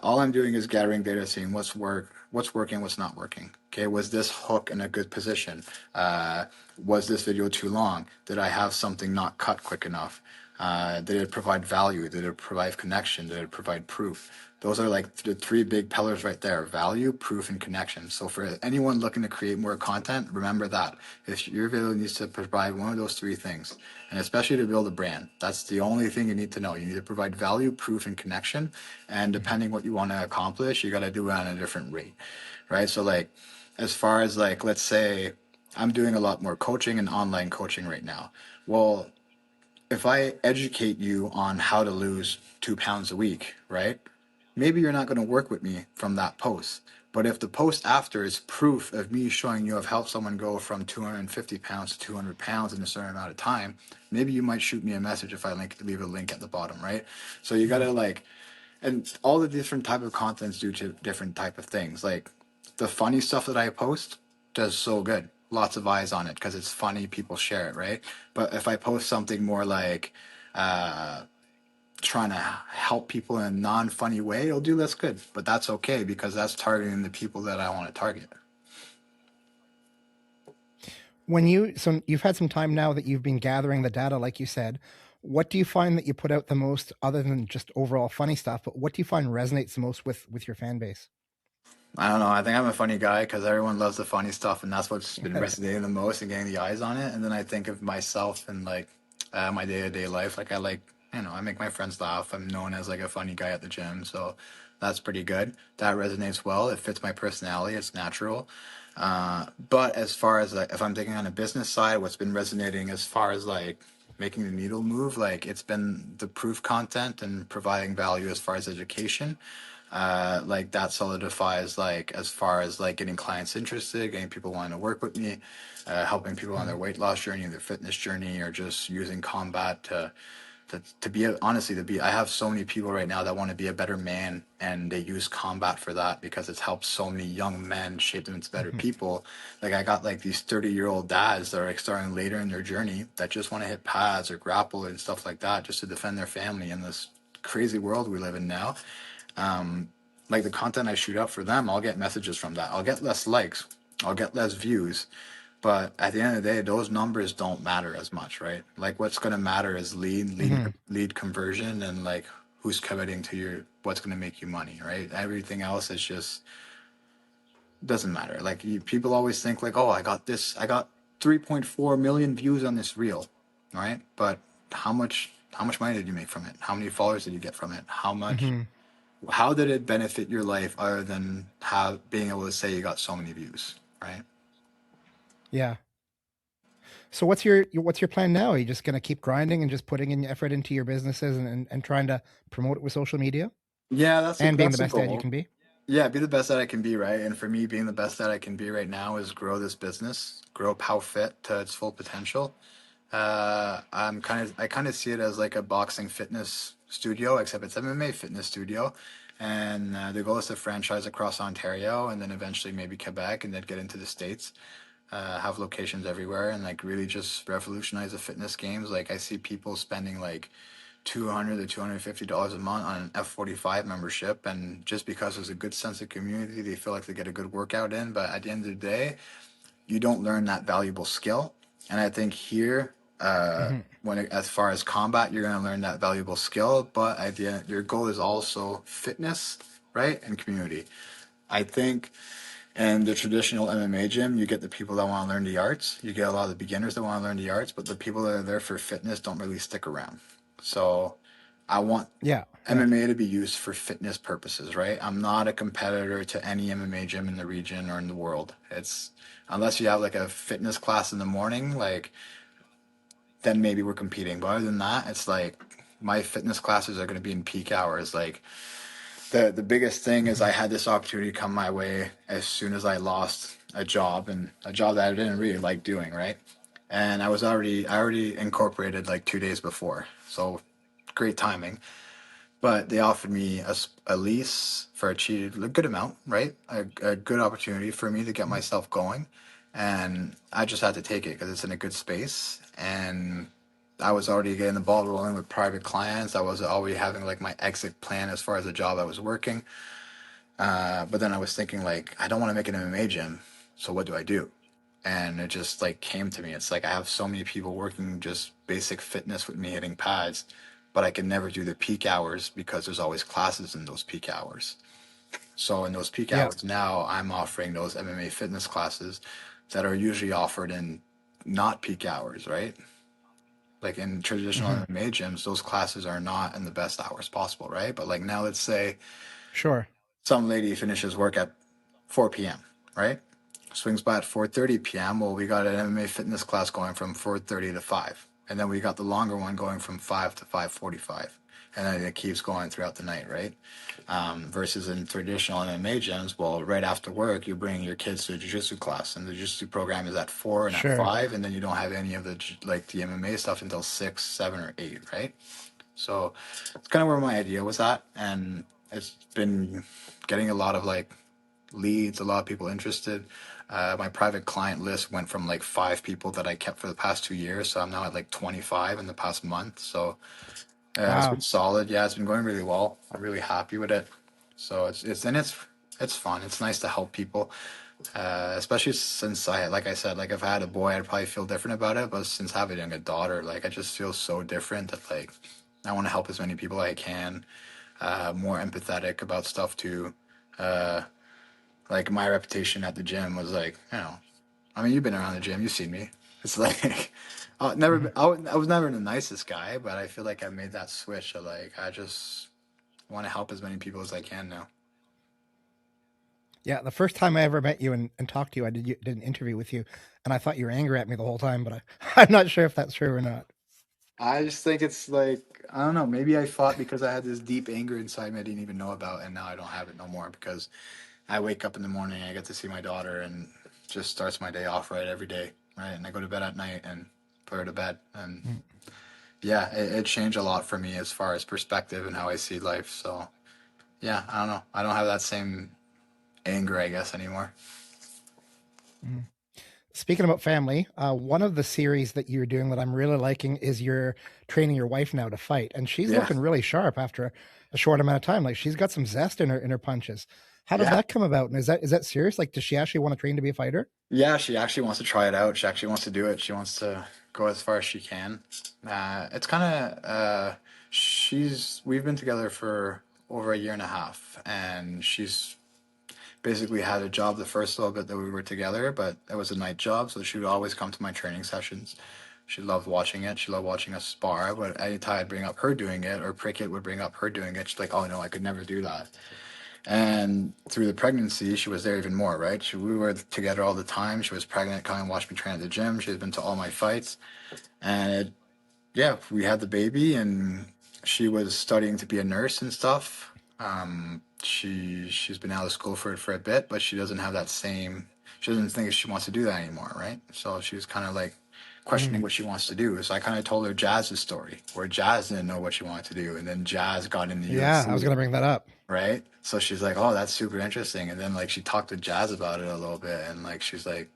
All I'm doing is gathering data, seeing what's working, what's not working. Okay, was this hook in a good position? Was this video too long? Did I have something not cut quick enough? Did it provide value? Did it provide connection? Did it provide proof? Those are like the three big pillars right there: value, proof, and connection. So for anyone looking to create more content, remember that if your video needs to provide one of those three things, and especially to build a brand, that's the only thing you need to know. You need to provide value, proof, and connection. And
Mhm.
depending what you want to accomplish, you got to do it on a different rate, right? So like, as far as like, let's say I'm doing a lot more coaching and online coaching right now. Well, if I educate you on how to lose 2 pounds a week, right? Maybe you're not going to work with me from that post. But if the post after is proof of me showing you I've helped someone go from 250 pounds to 200 pounds in a certain amount of time, maybe you might shoot me a message if I leave a link at the bottom, right? So you gotta like, and all the different type of contents do to different type of things. Like the funny stuff that I post does so good. Lots of eyes on it because it's funny. People share it, right? But if I post something more like trying to help people in a non-funny way, it'll do less good. But that's okay because that's targeting the people that I want to target.
So you've had some time now that you've been gathering the data, like you said. What do you find that you put out the most, other than just overall funny stuff? But what do you find resonates the most with your fan base?
I don't know. I think I'm a funny guy because everyone loves the funny stuff, and that's what's been resonating the most and getting the eyes on it. And then I think of myself and like my day-to-day life. Like I make my friends laugh. I'm known as like a funny guy at the gym, so that's pretty good. That resonates well. It fits my personality. It's natural. But as far as like if I'm thinking on a business side, what's been resonating as far as like making the needle move, like it's been the proof content and providing value as far as education. Like that solidifies like as far as like getting clients interested, getting people wanting to work with me, helping people on their weight loss journey, their fitness journey, or just using combat to be honestly to be. I have so many people right now that want to be a better man, and they use combat for that because it's helped so many young men shape them into better people. Like I got like these 30-year-old dads that are like starting later in their journey that just want to hit pads or grapple and stuff like that just to defend their family in this crazy world we live in now. Like the content I shoot up for them, I'll get messages from that. I'll get less likes, I'll get less views, but at the end of the day, those numbers don't matter as much, right? Like what's going to matter is lead conversion and like who's committing to what's going to make you money, right? Everything else is just doesn't matter. Like people always think like, oh, I got 3.4 million views on this reel, right? But how much money did you make from it? How many followers did you get from it? How did it benefit your life other than being able to say you got so many views, right?
Yeah. So what's your plan now? Are you just going to keep grinding and just putting in effort into your businesses and trying to promote it with social media?
Yeah,
being the best dad you can be?
Yeah, be the best that I can be, right? And for me, being the best that I can be right now is grow this business, grow Pow Fit to its full potential. I kind of see it as like a boxing fitness studio, except it's MMA fitness studio. And the goal is to franchise across Ontario and then eventually maybe Quebec and then get into the States. Have locations everywhere and like really just revolutionize the fitness games. Like I see people spending like $200 to $250 a month on an F45 membership, and just because there's a good sense of community, they feel like they get a good workout in. But at the end of the day, you don't learn that valuable skill. And I think here, as far as combat, you're going to learn that valuable skill. But at the end, your goal is also fitness, right, and community. I think in the traditional MMA gym, you get the people that want to learn the arts. You get a lot of the beginners that want to learn the arts, but the people that are there for fitness don't really stick around. So I want MMA to be used for fitness purposes, right? I'm not a competitor to any MMA gym in the region or in the world. It's unless you have like a fitness class in the morning, like then maybe we're competing. But other than that, it's like my fitness classes are going to be in peak hours. Like the biggest thing is I had this opportunity come my way as soon as I lost a job, and a job that I didn't really like doing, right? And I already incorporated like 2 days before, so great timing. But they offered me a lease for a good amount, right? A good opportunity for me to get myself going, and I just had to take it because it's in a good space, and I was already getting the ball rolling with private clients. I was already having like my exit plan as far as the job I was working. But then I was thinking like, I don't want to make an MMA gym, so what do I do? And it just like came to me. It's like I have so many people working just basic fitness with me hitting pads, but I can never do the peak hours because there's always classes in those peak hours. So in those peak hours now, I'm offering those MMA fitness classes that are usually offered in not peak hours, right? Like in traditional MMA gyms, those classes are not in the best hours possible, right? But like now, let's say some lady finishes work at 4 p.m., right? Swings by at 4:30 p.m. Well, we got an MMA fitness class going from 4:30 to 5. And then we got the longer one going from 5 to 5:45. and then it keeps going throughout the night, right? Versus in traditional MMA gyms, well, right after work, you bring your kids to a jiu-jitsu class, and the jiu-jitsu program is at 4 and at
Sure.
5, and then you don't have any of the the MMA stuff until 6, 7, or 8, right? So it's kind of where my idea was at, and it's been getting a lot of like leads, a lot of people interested. My private client list went from like 5 people that I kept for the past 2 years, so I'm now at like 25 in the past month. So it's
Wow.
been solid. Yeah, it's been going really well. I'm really happy with it. So it's fun. It's nice to help people, especially since like I said, like if I had a boy, I'd probably feel different about it. But since having a daughter, like I just feel so different that like I want to help as many people I can. More empathetic about stuff too. Uh, like my reputation at the gym was like, I mean, you've been around the gym, you've seen me. It's like,
Mhm.
I was never the nicest guy, but I feel like I made that switch. Of like, I just want to help as many people as I can now.
Yeah, the first time I ever met you and talked to you, I did an interview with you, and I thought you were angry at me the whole time, but I'm not sure if that's true or not.
I just think it's like, I don't know, maybe I fought because I had this deep anger inside me I didn't even know about, and now I don't have it no more because I wake up in the morning, I get to see my daughter, and just starts my day off right every day, right? And I go to bed at night and put her to bed, and
Mm.
yeah, it changed a lot for me as far as perspective and how I see life. So yeah, I don't know. I don't have that same anger, I guess, anymore.
Mm. Speaking about family, one of the series that you're doing that I'm really liking is you're training your wife now to fight, and she's
Yeah,
looking really sharp after a short amount of time. Like she's got some zest in her punches. How does
yeah,
that come about? And is that serious? Like, does she actually want to train to be a fighter?
yeah. She actually wants to try it out. She actually wants to do it. She wants to go as far as she can. It's kind of she's we've been together for over a year and a half, and she's basically had a job the first little bit that we were together, but it was a night job, so she would always come to my training sessions. She loved watching it. She loved watching us spar, but anytime I'd bring up her doing it, or Prickett would bring up her doing it, she's like, "Oh no, I could never do that." And through the pregnancy, she was there even more, right? We were together all the time. She was pregnant, coming and watched me train at the gym. She had been to all my fights, and yeah, we had the baby, and she was studying to be a nurse and stuff. She's been out of school for a bit, but she doesn't have that same. She doesn't think she wants to do that anymore, right? So she was kind of like questioning
Mm.
what she wants to do. So I kind of told her Jazz's story, where Jazz didn't know what she wanted to do, and then Jazz got in the
Yeah, I was
UFC,
gonna bring that up.
right? So she's like, "Oh, that's super interesting." And then like she talked to Jazz about it a little bit, and like she's like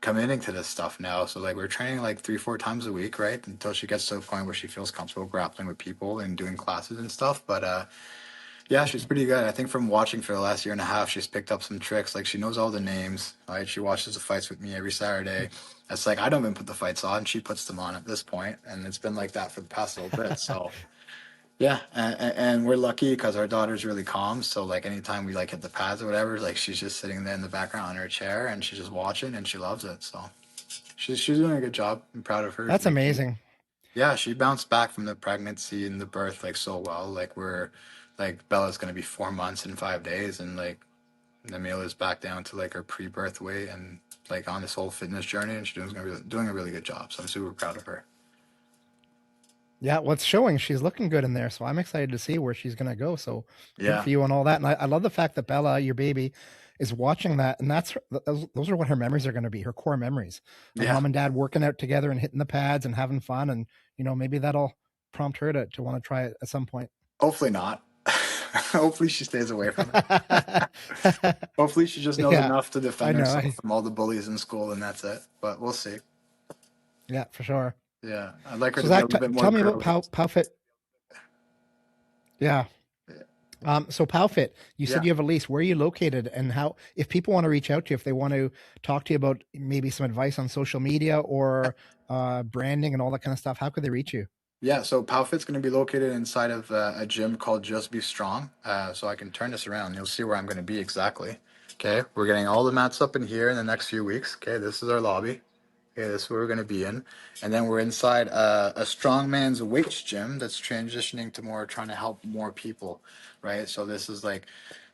committing to this stuff now. So like we're training like 3, 4 times a week, right? Until she gets to a point where she feels comfortable grappling with people and doing classes and stuff. But yeah, she's pretty good. I think from watching for the last year and a half, she's picked up some tricks. Like she knows all the names, right? She watches the fights with me every Saturday. It's like I don't even put the fights on; she puts them on at this point, and it's been like that for the past little bit. So yeah, and we're lucky because our daughter's really calm. So like anytime we like hit the pads or whatever, like she's just sitting there in the background in her chair and she's just watching and she loves it. So she's doing a good job. I'm proud of her.
That's
Like
amazing.
yeah, she bounced back from the pregnancy and the birth like so well. Like we're like Bella's gonna be 4 months and 5 days, and like Namila's back down to like her pre-birth weight and like on this whole fitness journey, and she's doing a really good job. So I'm super proud of her.
Yeah, what's showing she's looking good in there, so I'm excited to see where she's gonna go. So good
Yeah,
for you and all that. And I love the fact that Bella, your baby, is watching that, and those are what her memories are going to be, her core memories of
yeah.
mom and dad working out together and hitting the pads and having fun, and maybe that'll prompt her to want to try it at some point.
Hopefully not. Hopefully she stays away from it. Hopefully she just knows
Yeah,
enough to
I
defend
know.
herself from all the bullies in school, and that's it. But we'll see.
Yeah, for sure.
Yeah, I'd like her
So
to be a
Zach,
little bit more
tell me about
girly.
Powfit. Yeah.
Yeah.
So Powfit, you said
Yeah.
you have a lease. Where are you located, and how? If people want to reach out to you, if they want to talk to you about maybe some advice on social media or branding and all that kind of stuff, how could they reach you?
Yeah, so Powfit's going to be located inside of a gym called Just Be Strong. So I can turn this around. You'll see where I'm going to be exactly. Okay, we're getting all the mats up in here in the next few weeks. Okay, this is our lobby. Okay, this is where we're going to be in. And then we're inside a strongman's weights gym that's transitioning to more trying to help more people, right? So this is like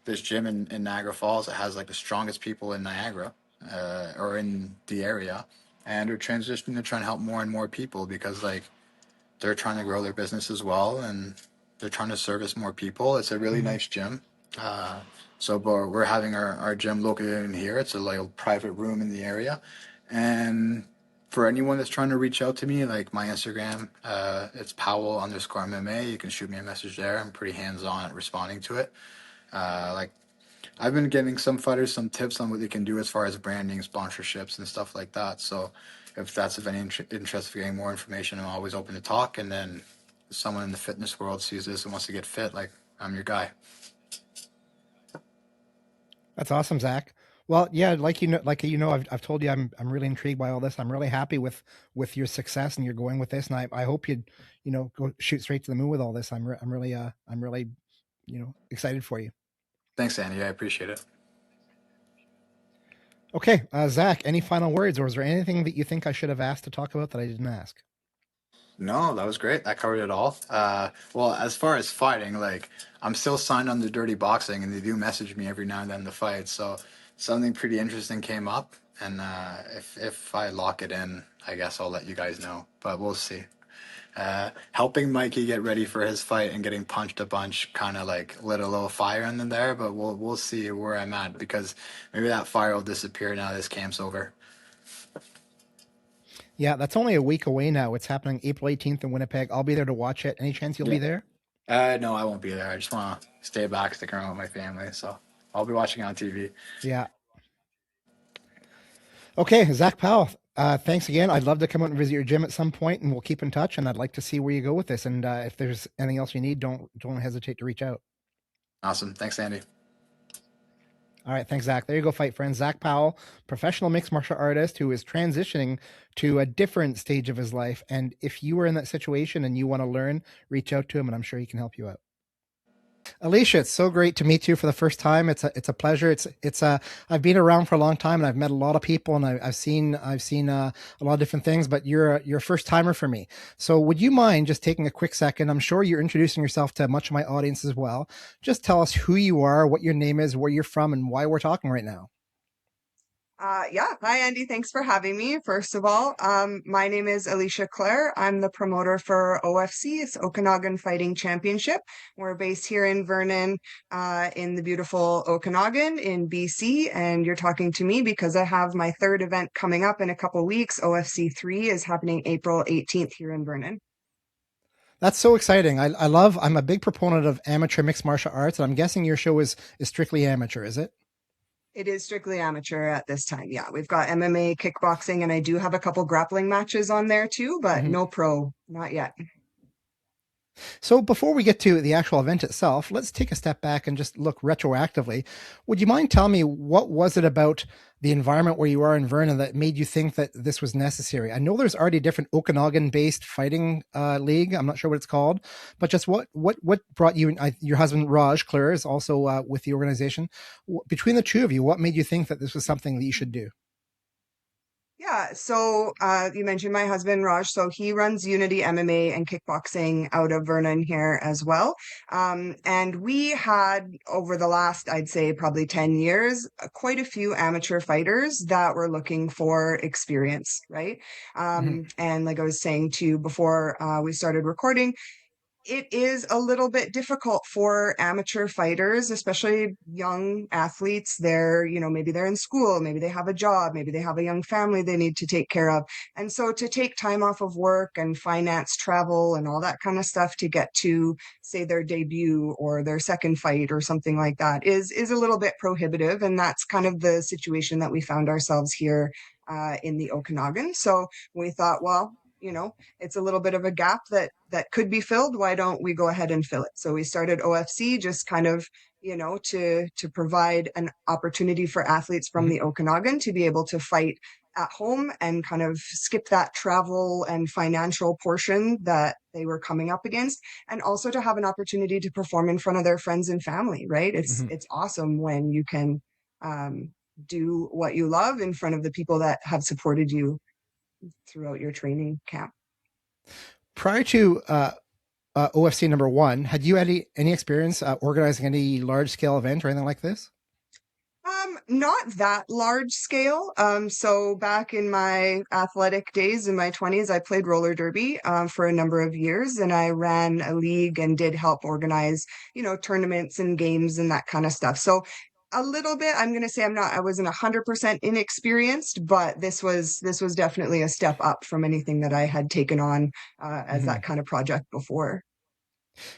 this gym in Niagara Falls that has like the strongest people in Niagara or in the area. And we're transitioning to trying to help more and more people because like they're trying to grow their business as well, and they're trying to service more people. It's a really nice gym. So we're having our gym located in here. It's a like private room in the area, and for anyone that's trying to reach out to me, like my Instagram, it's Powell_MMA. You can shoot me a message there. I'm pretty hands-on at responding to it. Like I've been giving some fighters some tips on what they can do as far as branding, sponsorships, and stuff like that. So if that's of any interest for getting more information, I'm always open to talk. And then if someone in the fitness world sees this and wants to get fit, like I'm your guy.
That's awesome, Zack. Well, yeah, I've told you I'm really intrigued by all this. I'm really happy with your success, and you're going with this, and I hope you go shoot straight to the moon with all this. I'm really excited for you.
Thanks, Andy. I appreciate it.
Okay, Zack, any final words, or is there anything that you think I should have asked to talk about that I didn't ask?
No, that was great. That covered it all. Well, as far as fighting, like I'm still signed on to Dirty Boxing, and they do message me every now and then to fight. So something pretty interesting came up, and if I lock it in, I guess I'll let you guys know. But we'll see. Helping Mikey get ready for his fight and getting punched a bunch kind of like lit a little fire in there. But we'll see where I'm at, because maybe that fire will disappear now this camp's over.
Yeah, that's only a week away now. It's happening April 18th in Winnipeg. I'll be there to watch it. Any chance you'll be there?
No, I won't be there. I just want to stay back, stick around with my family. So I'll be watching on TV.
Yeah. Okay, Zack Powell, thanks again. I'd love to come out and visit your gym at some point, and we'll keep in touch, and I'd like to see where you go with this. And if there's anything else you need, don't hesitate to reach out.
Awesome. Thanks, Andy.
All right, thanks, Zack. There you go, fight friends. Zack Powell, professional mixed martial artist who is transitioning to a different stage of his life. And if you are in that situation and you want to learn, reach out to him, and I'm sure he can help you out. Alisha, it's so great to meet you for the first time. It's a pleasure. I've been around for a long time, and I've met a lot of people, and I've seen a lot of different things, but you're a first timer for me. So would you mind just taking a quick second? I'm sure you're introducing yourself to much of my audience as well. Just tell us who you are, what your name is, where you're from, and why we're talking right now.
Yeah. Hi, Andy. Thanks for having me. First of all, my name is Alisha Kler. I'm the promoter for OFC. It's Okanagan Fighting Championship. We're based here in Vernon, in the beautiful Okanagan in BC. And you're talking to me because I have my third event coming up in a couple weeks. OFC 3 is happening April 18th here in Vernon.
That's so exciting. I'm a big proponent of amateur mixed martial arts, and I'm guessing your show is strictly amateur, is it?
It is strictly amateur at this time. Yeah, we've got MMA, kickboxing, and I do have a couple grappling matches on there too, but no pro, not yet.
So before we get to the actual event itself, let's take a step back and just look retroactively. Would you mind telling me what was it about the environment where you are in Vernon that made you think that this was necessary? I know there's already a different Okanagan-based fighting league. I'm not sure what it's called, but just what brought you? Your husband Raj Kler is also with the organization. Between the two of you, what made you think that this was something that you should do?
Yeah, so you mentioned my husband Raj, so he runs Unity MMA and kickboxing out of Vernon here as well. And we had over the last, I'd say probably 10 years, quite a few amateur fighters that were looking for experience, right? And like I was saying to you before we started recording, it is a little bit difficult for amateur fighters, especially young athletes. Maybe they're in school, maybe they have a job, maybe they have a young family they need to take care of. And so to take time off of work and finance travel and all that kind of stuff to get to, say, their debut or their second fight or something like that is a little bit prohibitive. And that's kind of the situation that we found ourselves here in the Okanagan. So we thought, well, it's a little bit of a gap that could be filled. Why don't we go ahead and fill it? So we started OFC just kind of, to provide an opportunity for athletes from the Okanagan to be able to fight at home and kind of skip that travel and financial portion that they were coming up against, and also to have an opportunity to perform in front of their friends and family, right? It's awesome when you can do what you love in front of the people that have supported you throughout your training camp.
Prior to OFC number 1, had you any experience organizing any large scale event or anything like this?
Not that large scale. So back in my athletic days in my 20s, I played roller derby for a number of years, and I ran a league and did help organize, tournaments and games and that kind of stuff. So a little bit, I'm going to say I wasn't 100% inexperienced, but this was definitely a step up from anything that I had taken on as
Mhm.
that kind of project before.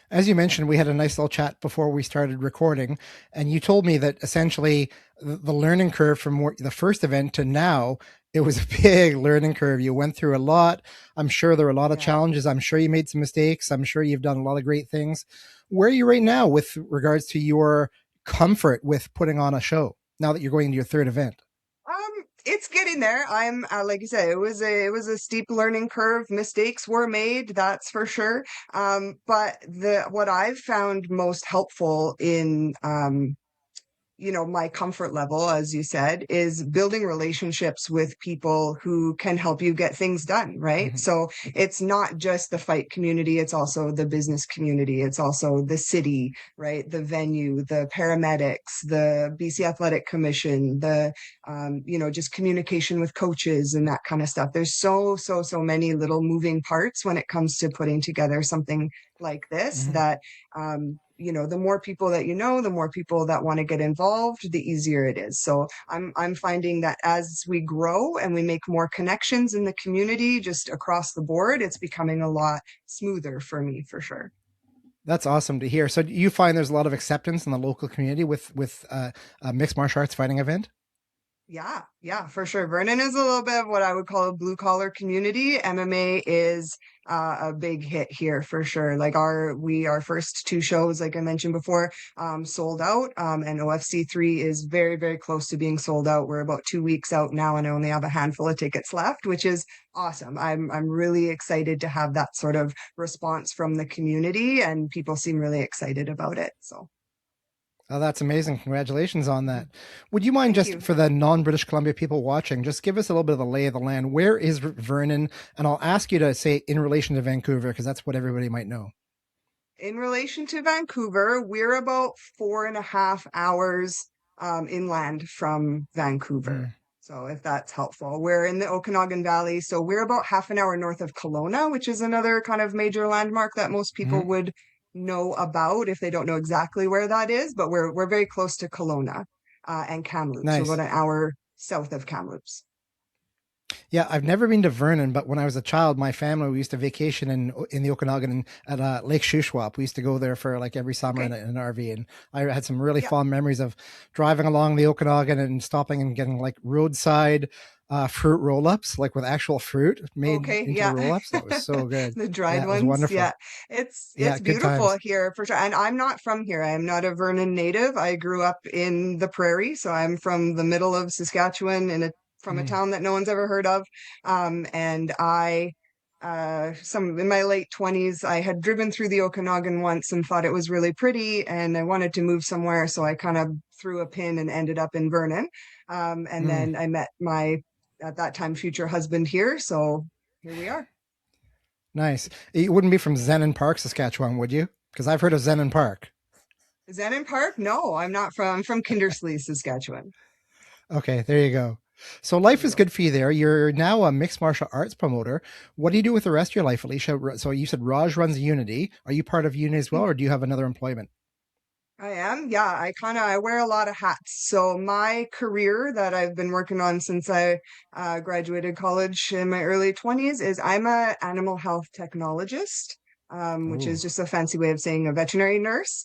As you mentioned, we had a nice little chat before we started recording, and you told me that essentially the learning curve from the first event to now, it was a big learning curve. You went through a lot. I'm sure there were a lot of
Yeah.
challenges. I'm sure you made some mistakes. I'm sure you've done a lot of great things. Where are you right now with regards to your comfort with putting on a show now that you're going to your third event?
It's getting there. I'm like you said, it was a steep learning curve. Mistakes were made, that's for sure. But the what I've found most helpful in my comfort level, as you said, is building relationships with people who can help you get things done, right?
Mhm.
So it's not just the fight community, it's also the business community, it's also the city, right? The venue, the paramedics, the BC Athletic Commission, just communication with coaches and that kind of stuff. There's so many little moving parts when it comes to putting together something like this
Mhm.
that the more people that the more people that want to get involved, the easier it is. So I'm finding that as we grow and we make more connections in the community just across the board, it's becoming a lot smoother for me, for sure.
That's awesome to hear. So do you find there's a lot of acceptance in the local community with a mixed martial arts fighting event?
Yeah, for sure. Vernon is a little bit of what I would call a blue collar community. MMA is a big hit here for sure. Like our first two shows, like I mentioned before, sold out. And OFC 3 is very, very close to being sold out. We're about 2 weeks out now, and I only have a handful of tickets left, which is awesome. I'm really excited to have that sort of response from the community, and people seem really excited about it. So.
Oh, that's amazing. Congratulations on that. Would you mind
Thank
just
you.
for the non-British Columbia people watching, just give us a little bit of the lay of the land. Where is Vernon? And I'll ask you to say in relation to Vancouver, because that's what everybody might know.
In relation to Vancouver, we're about 4.5 hours inland from Vancouver.
Mm.
So if that's helpful, we're in the Okanagan Valley. So we're about half an hour north of Kelowna, which is another kind of major landmark that most people
Mhm.
would know about if they don't know exactly where that is. But we're very close to Kelowna and Kamloops. We're about
Nice.
an hour south of Kamloops.
Yeah, I've never been to Vernon, but when I was a child, my family, we used to vacation in the Okanagan at Lake Shuswap. We used to go there for like every summer
Okay.
in an RV, and I had some really
Yeah.
fond memories of driving along the Okanagan and stopping and getting like roadside fruit roll-ups, like with actual fruit made
Okay,
into
yeah.
roll-ups. That was so good.
The dried
Yeah, it was
ones. Yeah.
wonderful.
It's
Yeah,
it's
good
beautiful
times.
here for sure. And I'm not from here. I am not a Vernon native. I grew up in the prairie, so I'm from the middle of Saskatchewan from a
Mm.
town that no one's ever heard of. And I some in my late 20s, I had driven through the Okanagan once and thought it was really pretty, and I wanted to move somewhere, so I kind of threw a pin and ended up in Vernon. And
Mm.
then I met my at that time future husband here, so here we are.
Nice. You wouldn't be from Zenon Park, Saskatchewan, would you? Because I've heard of Zenon Park.
Is that in Park? No, I'm not from. I'm from Kindersley, Saskatchewan.
Okay, there you go. So
There
life
we
is
go.
good for you there. You're now a mixed martial arts promoter. What do you do with the rest of your life, Alicia? So you said Raj runs Unity. Are you part of Unity as well, or do you have another employment?
I am. Yeah, I wear a lot of hats. So my career that I've been working on since I graduated college in my early 20s is I'm a animal health technologist, which is
Oh,
just a fancy way of saying a veterinary nurse.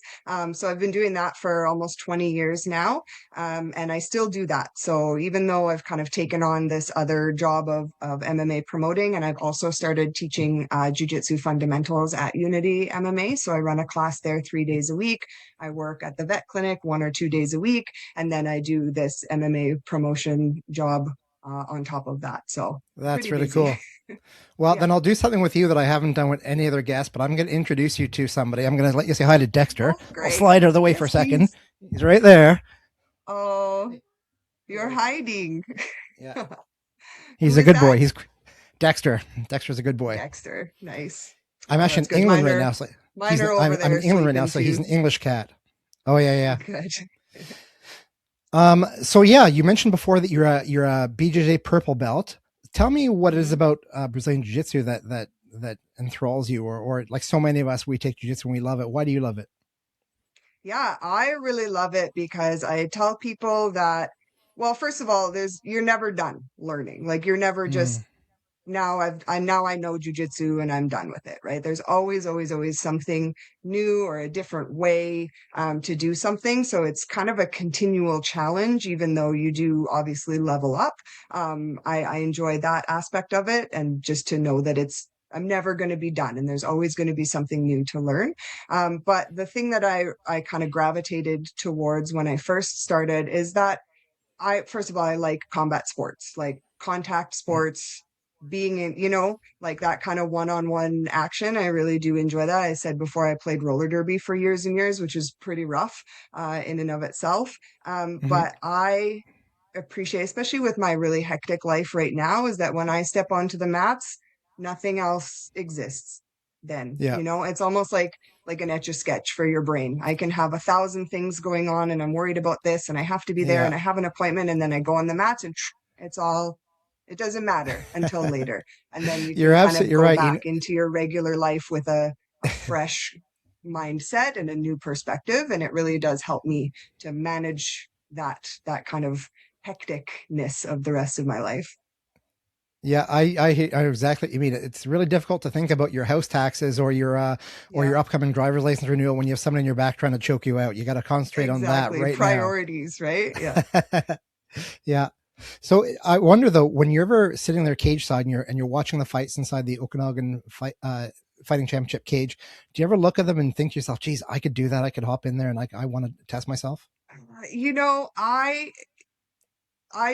So I've been doing that for almost 20 years now, and I still do that. So even though I've kind of taken on this other job of MMA promoting, and I've also started teaching jujitsu fundamentals at Unity MMA. So I run a class there 3 days a week. I work at the vet clinic 1 or 2 days a week, and then I do this MMA promotion job on top of that. So
that's
pretty
really
busy.
cool. Well,
Yeah.
then I'll do something with you that I haven't done with any other guest, but I'm going to introduce you to somebody. I'm going to let you say hi to Dexter.
Oh,
I'll
great.
slide out of the way for
Yes,
a second.
please.
He's right there.
Oh, you're hiding.
Yeah,
Who
he's a
is
good boy.
that?
He's Dexter. Dexter's a good boy.
Dexter. Nice.
I'm
Oh,
actually
that's
in
good.
England right now. So
Mine are over
I'm
there
in England right now,
sleeping
so he's an
too.
English cat. Oh yeah, yeah.
Good.
So yeah, you mentioned before that you're a BJJ purple belt. Tell me what it is
Mhm.
about Brazilian Jiu-Jitsu that enthralls you, or like so many of us, we take Jiu-Jitsu and we love it. Why do you love it?
Yeah, I really love it because I tell people that, well, first of all, you're never done learning. Like you're never
Mm,
just now I know jujitsu and I'm done with it, right? There's always, always, always something new or a different way to do something. So it's kind of a continual challenge, even though you do obviously level up. I enjoy that aspect of it, and just to know that I'm never going to be done and there's always going to be something new to learn. But the thing that I kind of gravitated towards when I first started is that first of all, I like combat sports, like contact
mm,
sports, being in, like that kind of one-on-one action. I really do enjoy that. I said before, I played roller derby for years and years, which is pretty rough in and of itself.
mhm.
But I appreciate, especially with my really hectic life right now, is that when I step onto the mats, nothing else exists. Then,
Yeah,
it's almost like an etch a sketch for your brain. I can have 1,000 things going on and I'm worried about this and I have to be there
yeah.
and I have an appointment, and then I go on the mats and it doesn't matter until later. And then you
You're
can kind of
absolutely
go
right.
back into your regular life with a fresh mindset and a new perspective. And it really does help me to manage that kind of hecticness of the rest of my life.
Yeah, I exactly what you mean. It's really difficult to think about your house taxes or
Yeah,
your upcoming driver's license renewal when you have someone in your back trying to choke you out. You got to concentrate on that
exactly.
right now.
Priorities, right? Yeah.
Yeah. So I wonder though, when you're ever sitting there cage side and you're watching the fights inside the Okanagan fighting championship cage, do you ever look at them and think to yourself, geez, I could do that. I could hop in there and I want to test myself?
You know, I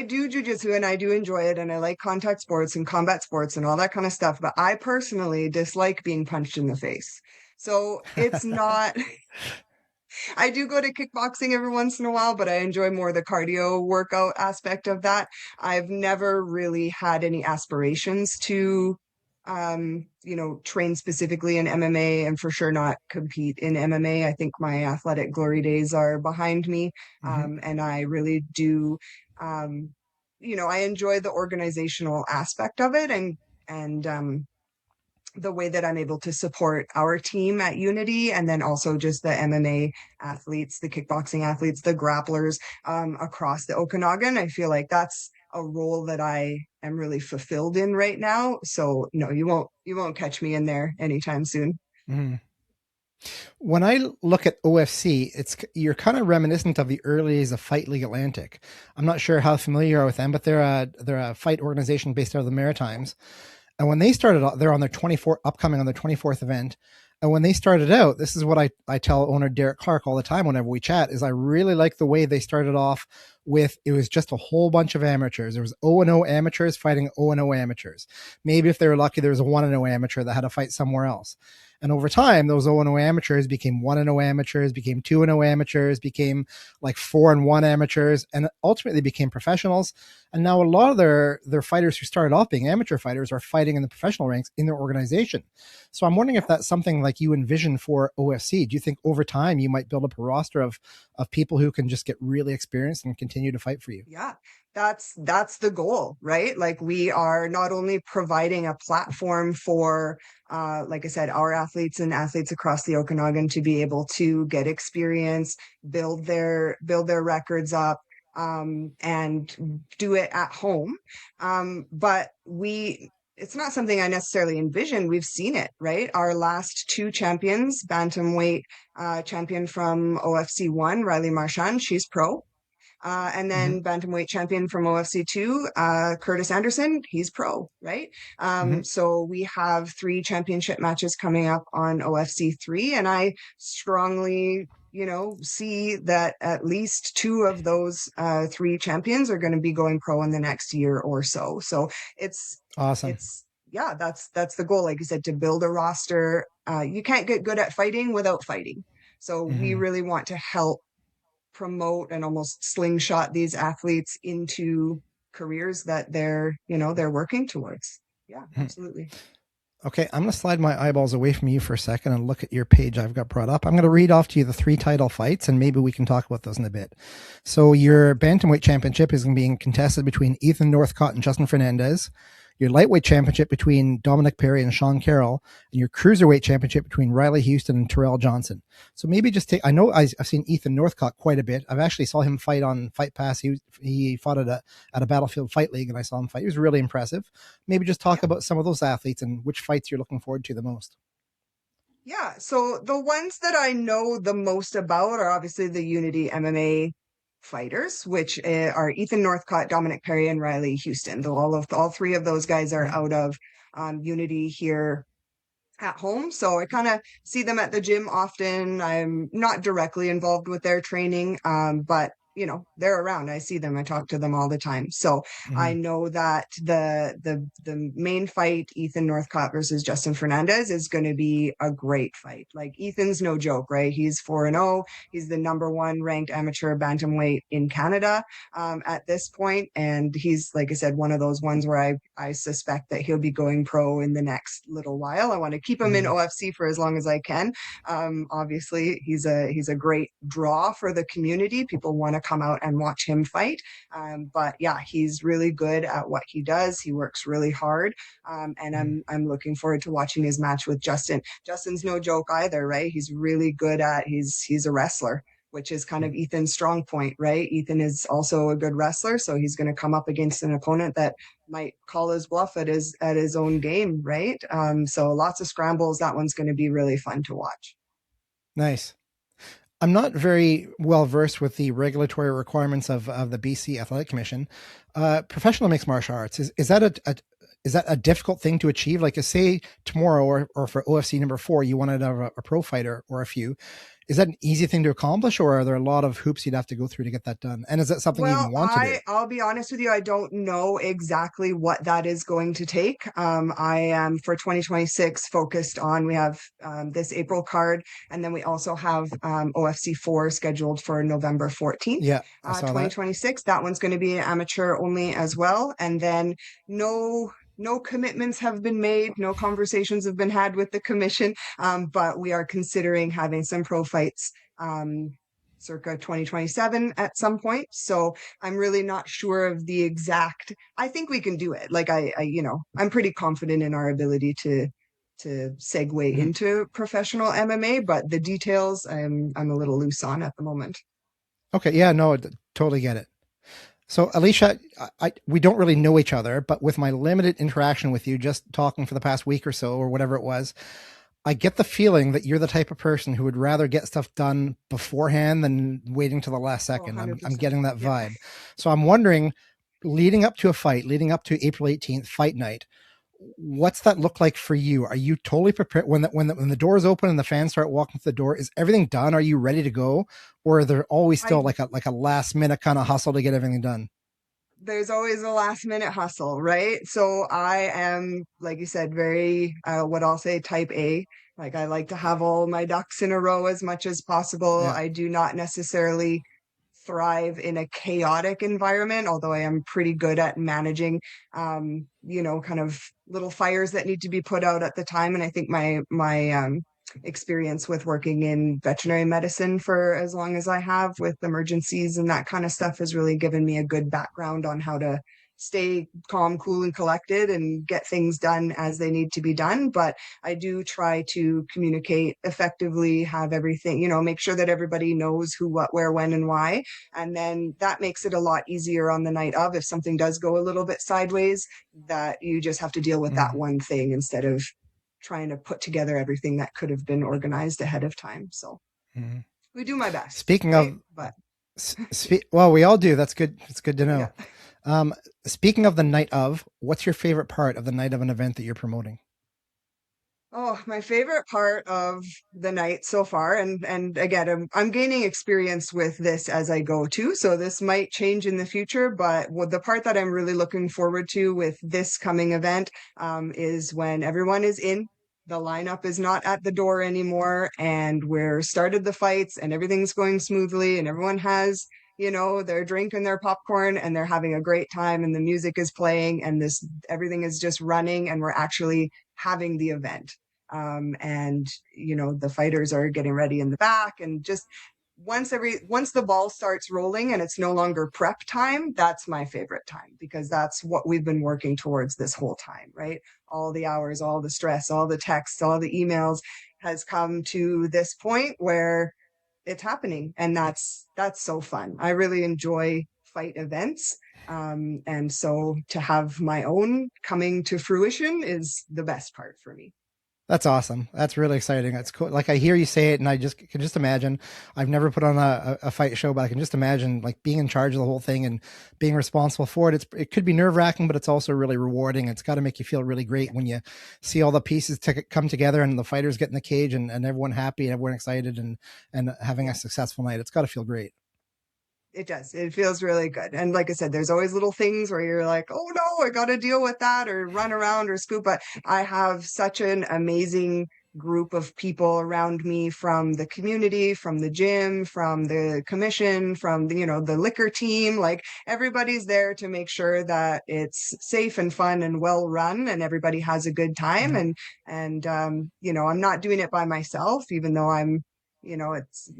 do jujitsu and I do enjoy it, and I like contact sports and combat sports and all that kind of stuff, but I personally dislike being punched in the face. So it's not, I do go to kickboxing every once in a while, but I enjoy more the cardio workout aspect of that. I've never really had any aspirations to, train specifically in MMA, and for sure not compete in MMA. I think my athletic glory days are behind me.
Hmm.
And I really do, I enjoy the organizational aspect of it, and the way that I'm able to support our team at Unity, and then also just the MMA athletes, the kickboxing athletes, the grapplers across the Okanagan. I feel like that's a role that I am really fulfilled in right now. So no, you won't catch me in there anytime soon.
Hmm. When I look at OFC, you're kind of reminiscent of the early days of Fight League Atlantic. I'm not sure how familiar you are with them, but they're a fight organization based out of the Maritimes. And when they started out, they're on their 24th upcoming on their 24th event. And when they started out, this is what I tell owner Derek Clark all the time whenever we chat, is I really like the way they started off with, it was just a whole bunch of amateurs. There was 0-0 amateurs fighting 0-0 amateurs. Maybe if they were lucky, there was a 1-0 amateur that had to fight somewhere else. And over time, those 0-0 amateurs became 1-0 amateurs, became 2-0 amateurs, became like 4-1 amateurs, and ultimately became professionals. And now a lot of their fighters who started off being amateur fighters are fighting in the professional ranks in their organization. So I'm wondering if that's something like you envision for OFC. Do you think over time you might build up a roster of people who can just get really experienced and continue to fight for you?
Yeah, that's the goal, right? Like we are not only providing a platform for like I said, our athletes and athletes across the Okanagan to be able to get experience, build their records up, and do it at home. But it's not something I necessarily envision. We've seen it, right? Our last two champions, bantamweight champion from OFC 1, Riley Marchand, she's pro. And
Mm-hmm.
then bantamweight champion from OFC 2, Curtis Anderson, he's pro, right?
Mm-hmm.
So we have 3 championship matches coming up on OFC 3, and I strongly, see that at least 2 of those 3 champions are going to be going pro in the next year or so. So it's
Awesome.
it's yeah, that's the goal. Like you said, to build a roster. You can't get good at fighting without fighting. So we
Mm-hmm.
really want to help promote and almost slingshot these athletes into careers that they're working towards. Yeah,
Mm-hmm.
absolutely.
Okay, I'm going to slide my eyeballs away from you for a second and look at your page I've got brought up. I'm going to read off to you the 3 title fights, and maybe we can talk about those in a bit. So your bantamweight championship is being contested between Ethan Northcott and Justin Fernandez. Your lightweight championship between Dominic Perry and Sean Carroll, and your cruiserweight championship between Riley Houston and Terrell Johnson. So maybe just take, I know I've seen Ethan Northcott quite a bit. I've actually saw him fight on Fight Pass. He fought at a Battlefield Fight League, and I saw him fight. He was really impressive. Maybe just talk about some of those athletes and which fights you're looking forward to the most.
Yeah, so the ones that I know the most about are obviously the Unity MMA fighters, which are Ethan Northcott, Dominic Perry, and Riley Houston. All 3 of those guys are out of Unity here at home. So I kind of see them at the gym often. I'm not directly involved with their training, but they're around. I see them. I talk to them all the time. So I know that the main fight, Ethan Northcott versus Justin Fernandez, is going to be a great fight. Like, Ethan's no joke, right? He's 4-0. He's the #1 ranked amateur bantamweight in Canada at this point. And he's, like I said, one of those ones where I suspect that he'll be going pro in the next little while. I want to keep him in OFC for as long as I can. Obviously, he's a great draw for the community. People want to come out and watch him fight. But yeah, he's really good at what he does. He works really hard. And I'm looking forward to watching his match with Justin. Justin's no joke either, right? He's really good he's a wrestler, which is kind of Ethan's strong point, right? Ethan is also a good wrestler, so he's going to come up against an opponent that might call his bluff at his own game, right? So lots of scrambles. That one's going to be really fun to watch.
Nice. I'm not very well versed with the regulatory requirements of the BC Athletic Commission. Professional mixed martial arts, is that a difficult thing to achieve? Like, say tomorrow or for OFC number 4, you wanted to have a pro fighter or a few. Is that an easy thing to accomplish, or are there a lot of hoops you'd have to go through to get that done? And is that something you even want to do?
I'll be honest with you, I don't know exactly what that is going to take. I am, for 2026, focused on, we have this April card, and then we also have OFC 4 scheduled for November 14th.
Yeah, I saw
2026. That one's going to be amateur only as well. And then no commitments have been made, no conversations have been had with the commission, but we are considering having some pro fights circa 2027 at some point. So I'm really not sure of the exact. I think we can do it. Like, I'm pretty confident in our ability to segue into professional MMA, but the details I'm a little loose on at the moment.
Okay, yeah, no, totally get it. So, Alisha, we don't really know each other, but with my limited interaction with you, just talking for the past week or so, or whatever it was, I get the feeling that you're the type of person who would rather get stuff done beforehand than waiting to the last second. I'm getting that vibe. Yeah. So I'm wondering, leading up to a fight, leading up to April 18th, fight night, what's that look like for you? Are you totally prepared when the doors open and the fans start walking through the door? Is everything done? Are you ready to go, or are there always still like a last minute kind of hustle to get everything done?
There's always a last minute hustle, right? So I am, like you said, very what I'll say type A. Like, I like to have all my ducks in a row as much as possible. Yeah. I do not necessarily thrive in a chaotic environment, although I am pretty good at managing, kind of little fires that need to be put out at the time. And I think my experience with working in veterinary medicine for as long as I have with emergencies and that kind of stuff has really given me a good background on how to stay calm, cool, and collected and get things done as they need to be done. But I do try to communicate effectively, have everything, make sure that everybody knows who, what, where, when, and why. And then that makes it a lot easier on the night of. If something does go a little bit sideways, that you just have to deal with that one thing instead of trying to put together everything that could have been organized ahead of time. So we do my best.
Speaking of, well, we all do. That's good. It's good to know. Yeah. Speaking of the night of, what's your favorite part of the night of an event that you're promoting?
Oh, my favorite part of the night so far, and again, I'm gaining experience with this as I go too, so this might change in the future, but the part that I'm really looking forward to with this coming event is when everyone is in, the lineup is not at the door anymore, and we're started the fights and everything's going smoothly and everyone has they're drinking their popcorn and they're having a great time and the music is playing and everything is just running and we're actually having the event. And the fighters are getting ready in the back, and just once the ball starts rolling and it's no longer prep time, that's my favorite time, because that's what we've been working towards this whole time, right? All the hours, all the stress, all the texts, all the emails has come to this point where it's happening, and that's so fun. I really enjoy fight events. And so to have my own coming to fruition is the best part for me.
That's awesome. That's really exciting. That's cool. Like, I hear you say it and I can just imagine. I've never put on a fight show, but I can just imagine like being in charge of the whole thing and being responsible for it. It could be nerve wracking, but it's also really rewarding. It's got to make you feel really great when you see all the pieces come together and the fighters get in the cage and everyone happy and everyone excited and having a successful night. It's got to feel great.
It does. It feels really good. And like I said, there's always little things where you're like, oh no, I got to deal with that or run around or scoop. But I have such an amazing group of people around me, from the community, from the gym, from the commission, from the liquor team. Like, everybody's there to make sure that it's safe and fun and well run and everybody has a good time.
Mm-hmm.
And I'm not doing it by myself, even though it's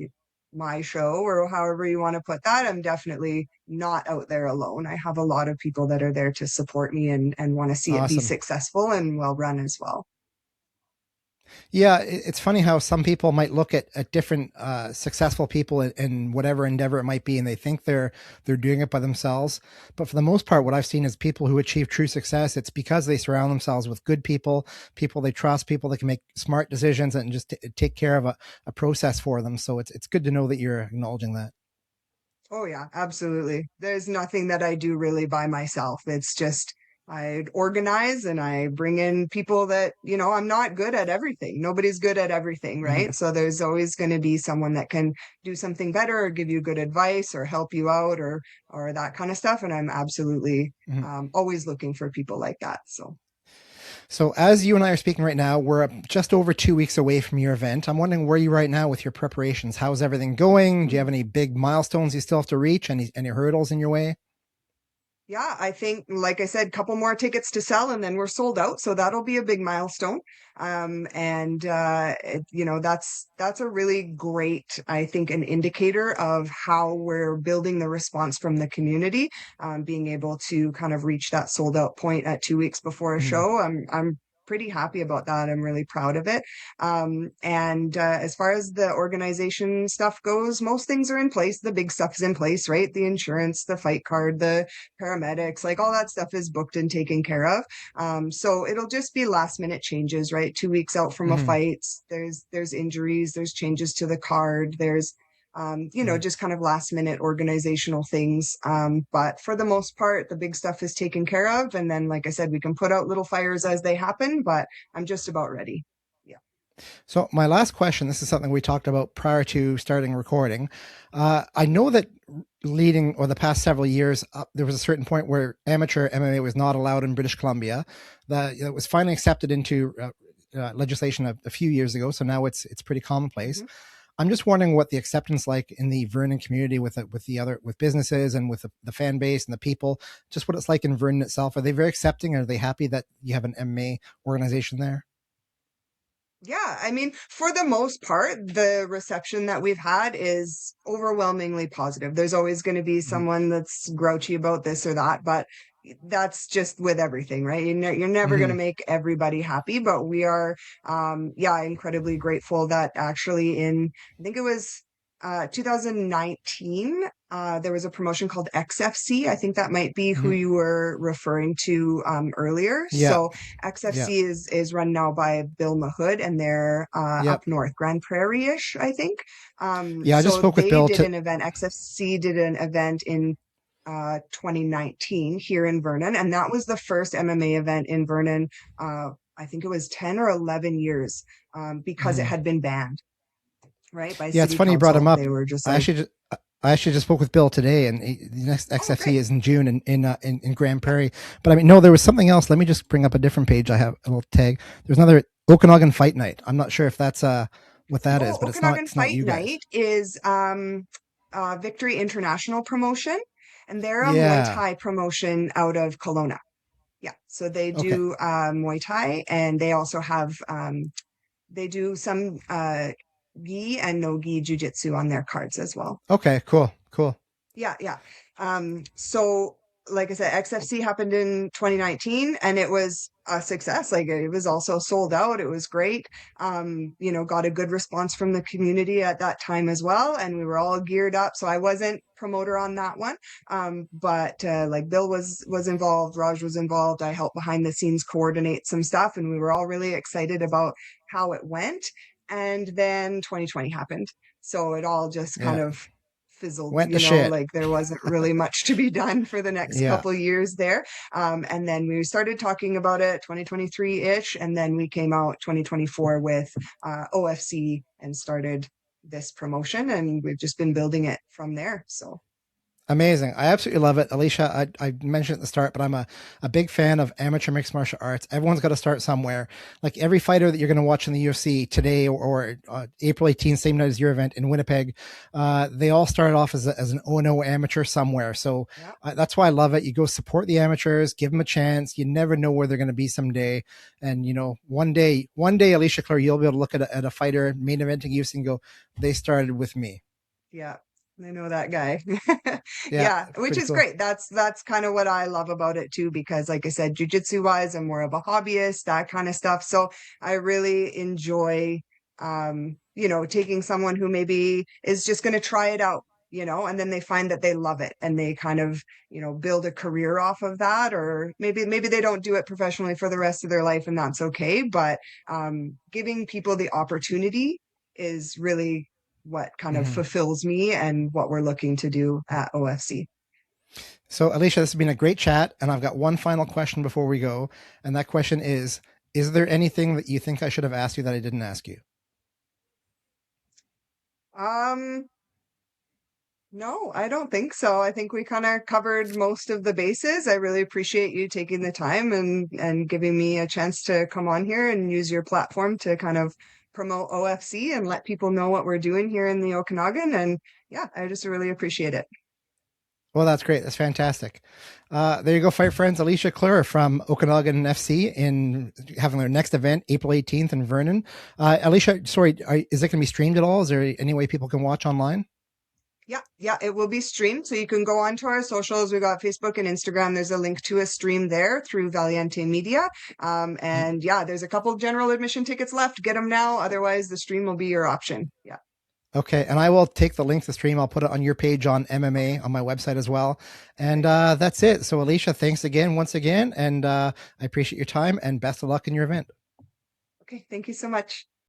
my show, or however you want to put that. I'm definitely not out there alone. I have a lot of people that are there to support me and want to see it be successful and well run as well.
Yeah, it's funny how some people might look at different successful people in whatever endeavor it might be, and they think they're doing it by themselves. But for the most part, what I've seen is people who achieve true success, it's because they surround themselves with good people they trust, people that can make smart decisions and just take care of a process for them. So it's good to know that you're acknowledging that.
Oh yeah, absolutely. There's nothing that I do really by myself. It's just I organize and I bring in people that, I'm not good at everything. Nobody's good at everything, right? Mm-hmm. So there's always going to be someone that can do something better or give you good advice or help you out or that kind of stuff. And I'm absolutely always looking for people like that.
So as you and I are speaking right now, we're just over 2 weeks away from your event. I'm wondering where you right now with your preparations. How's everything going? Do you have any big milestones you still have to reach? Any hurdles in your way?
Yeah, I think, like I said, a couple more tickets to sell and then we're sold out. So that'll be a big milestone. That's a really great, I think, an indicator of how we're building the response from the community, being able to kind of reach that sold out point at 2 weeks before a show. I'm pretty happy about that. I'm really proud of it. As far as the organization stuff goes, most things are in place. The big stuff is in place, right? The insurance, the fight card, the paramedics, like all that stuff is booked and taken care of. So it'll just be last minute changes, right? 2 weeks out from a fight, there's injuries, there's changes to the card, there's just kind of last minute organizational things. But for the most part, the big stuff is taken care of. And then, like I said, we can put out little fires as they happen, but I'm just about ready. Yeah.
So my last question, this is something we talked about prior to starting recording. I know that the past several years, there was a certain point where amateur MMA was not allowed in British Columbia. It was finally accepted into legislation a few years ago. So now it's pretty commonplace. Mm-hmm. I'm just wondering what the acceptance like in the Vernon community with businesses and with the fan base and the people, just what it's like in Vernon itself. Are they very accepting? Are they happy that you have an MMA organization there?
Yeah, I mean, for the most part, the reception that we've had is overwhelmingly positive. There's always going to be someone that's grouchy about this or that, but that's just with everything, right? You're never going to make everybody happy, but we are, incredibly grateful that actually I think it was 2019, there was a promotion called XFC. I think that might be who you were referring to earlier. Yeah. So XFC is run now by Bill Mahood, and they're up north, Grand Prairie-ish, I think. I just spoke with Bill. XFC did an event in 2019 here in Vernon, and that was the first MMA event in Vernon. I think it was 10 or 11 years because it had been banned. Right. By
it's funny you brought him up.
They were just
I actually just spoke with Bill today, and the next XFC is in June in Grand Prairie. But I mean, no, there was something else. Let me just bring up a different page. I have a little tag. There's another Okanagan Fight Night. I'm not sure if that's what that is, but
Okanagan
it's not you guys.
Fight Night is Victory International Promotion, and they're a Muay
Yeah.
Thai promotion out of Kelowna. Yeah, so they
Okay.
do Muay Thai, and they also have they do some gi and no gi jujitsu on their cards as well.
Okay, cool.
Yeah, yeah. So like I said, XFC happened in 2019 and it was a success. Like it was also sold out. It was great. Got a good response from the community at that time as well. And we were all geared up. So I wasn't promoter on that one. But like Bill was involved, Raj was involved. I helped behind the scenes coordinate some stuff and we were all really excited about how it went. And then 2020 happened. So it all just kind of fizzled,
Went to shit.
like there wasn't really much to be done for the next couple years there. And then we started talking about it 2023-ish, and then we came out 2024 with OFC and started this promotion, and we've just been building it from there. So
amazing. I absolutely love it. Alisha, I mentioned at the start, but I'm a big fan of amateur mixed martial arts. Everyone's got to start somewhere. Like every fighter that you're going to watch in the UFC today or April 18th, same night as your event in Winnipeg, they all started off as an O&O amateur somewhere. So that's why I love it. You go support the amateurs, give them a chance. You never know where they're going to be someday. And, one day, Alisha Kler, you'll be able to look at a fighter main eventing UFC and go, they started with me.
Yeah. I know that guy.
Yeah,
which is
cool.
great. That's kind of what I love about it too, because like I said, jujitsu wise, I'm more of a hobbyist, that kind of stuff. So I really enjoy, taking someone who maybe is just going to try it out, and then they find that they love it and they kind of, build a career off of that, or maybe they don't do it professionally for the rest of their life and that's okay. But giving people the opportunity is really what kind of fulfills me and what we're looking to do at OFC.
So Alisha, this has been a great chat. And I've got one final question before we go. And that question is there anything that you think I should have asked you that I didn't ask you?
No, I don't think so. I think we kind of covered most of the bases. I really appreciate you taking the time and giving me a chance to come on here and use your platform to kind of promote OFC and let people know what we're doing here in the Okanagan. And yeah, I just really appreciate it.
Well, that's great. That's fantastic. There you go, fight friends. Alisha Kler from Okanagan FC in having their next event, April 18th in Vernon. Alisha, sorry, is it going to be streamed at all? Is there any way people can watch online?
Yeah, it will be streamed. So you can go onto our socials. We got Facebook and Instagram. There's a link to a stream there through Valiente Media. And yeah, there's a couple general admission tickets left. Get them now. Otherwise, the stream will be your option. Yeah.
Okay. And I will take the link to the stream. I'll put it on your page on MMA on my website as well. And that's it. So Alisha, thanks again, once again. And I appreciate your time and best of luck in your event.
Okay. Thank you so much.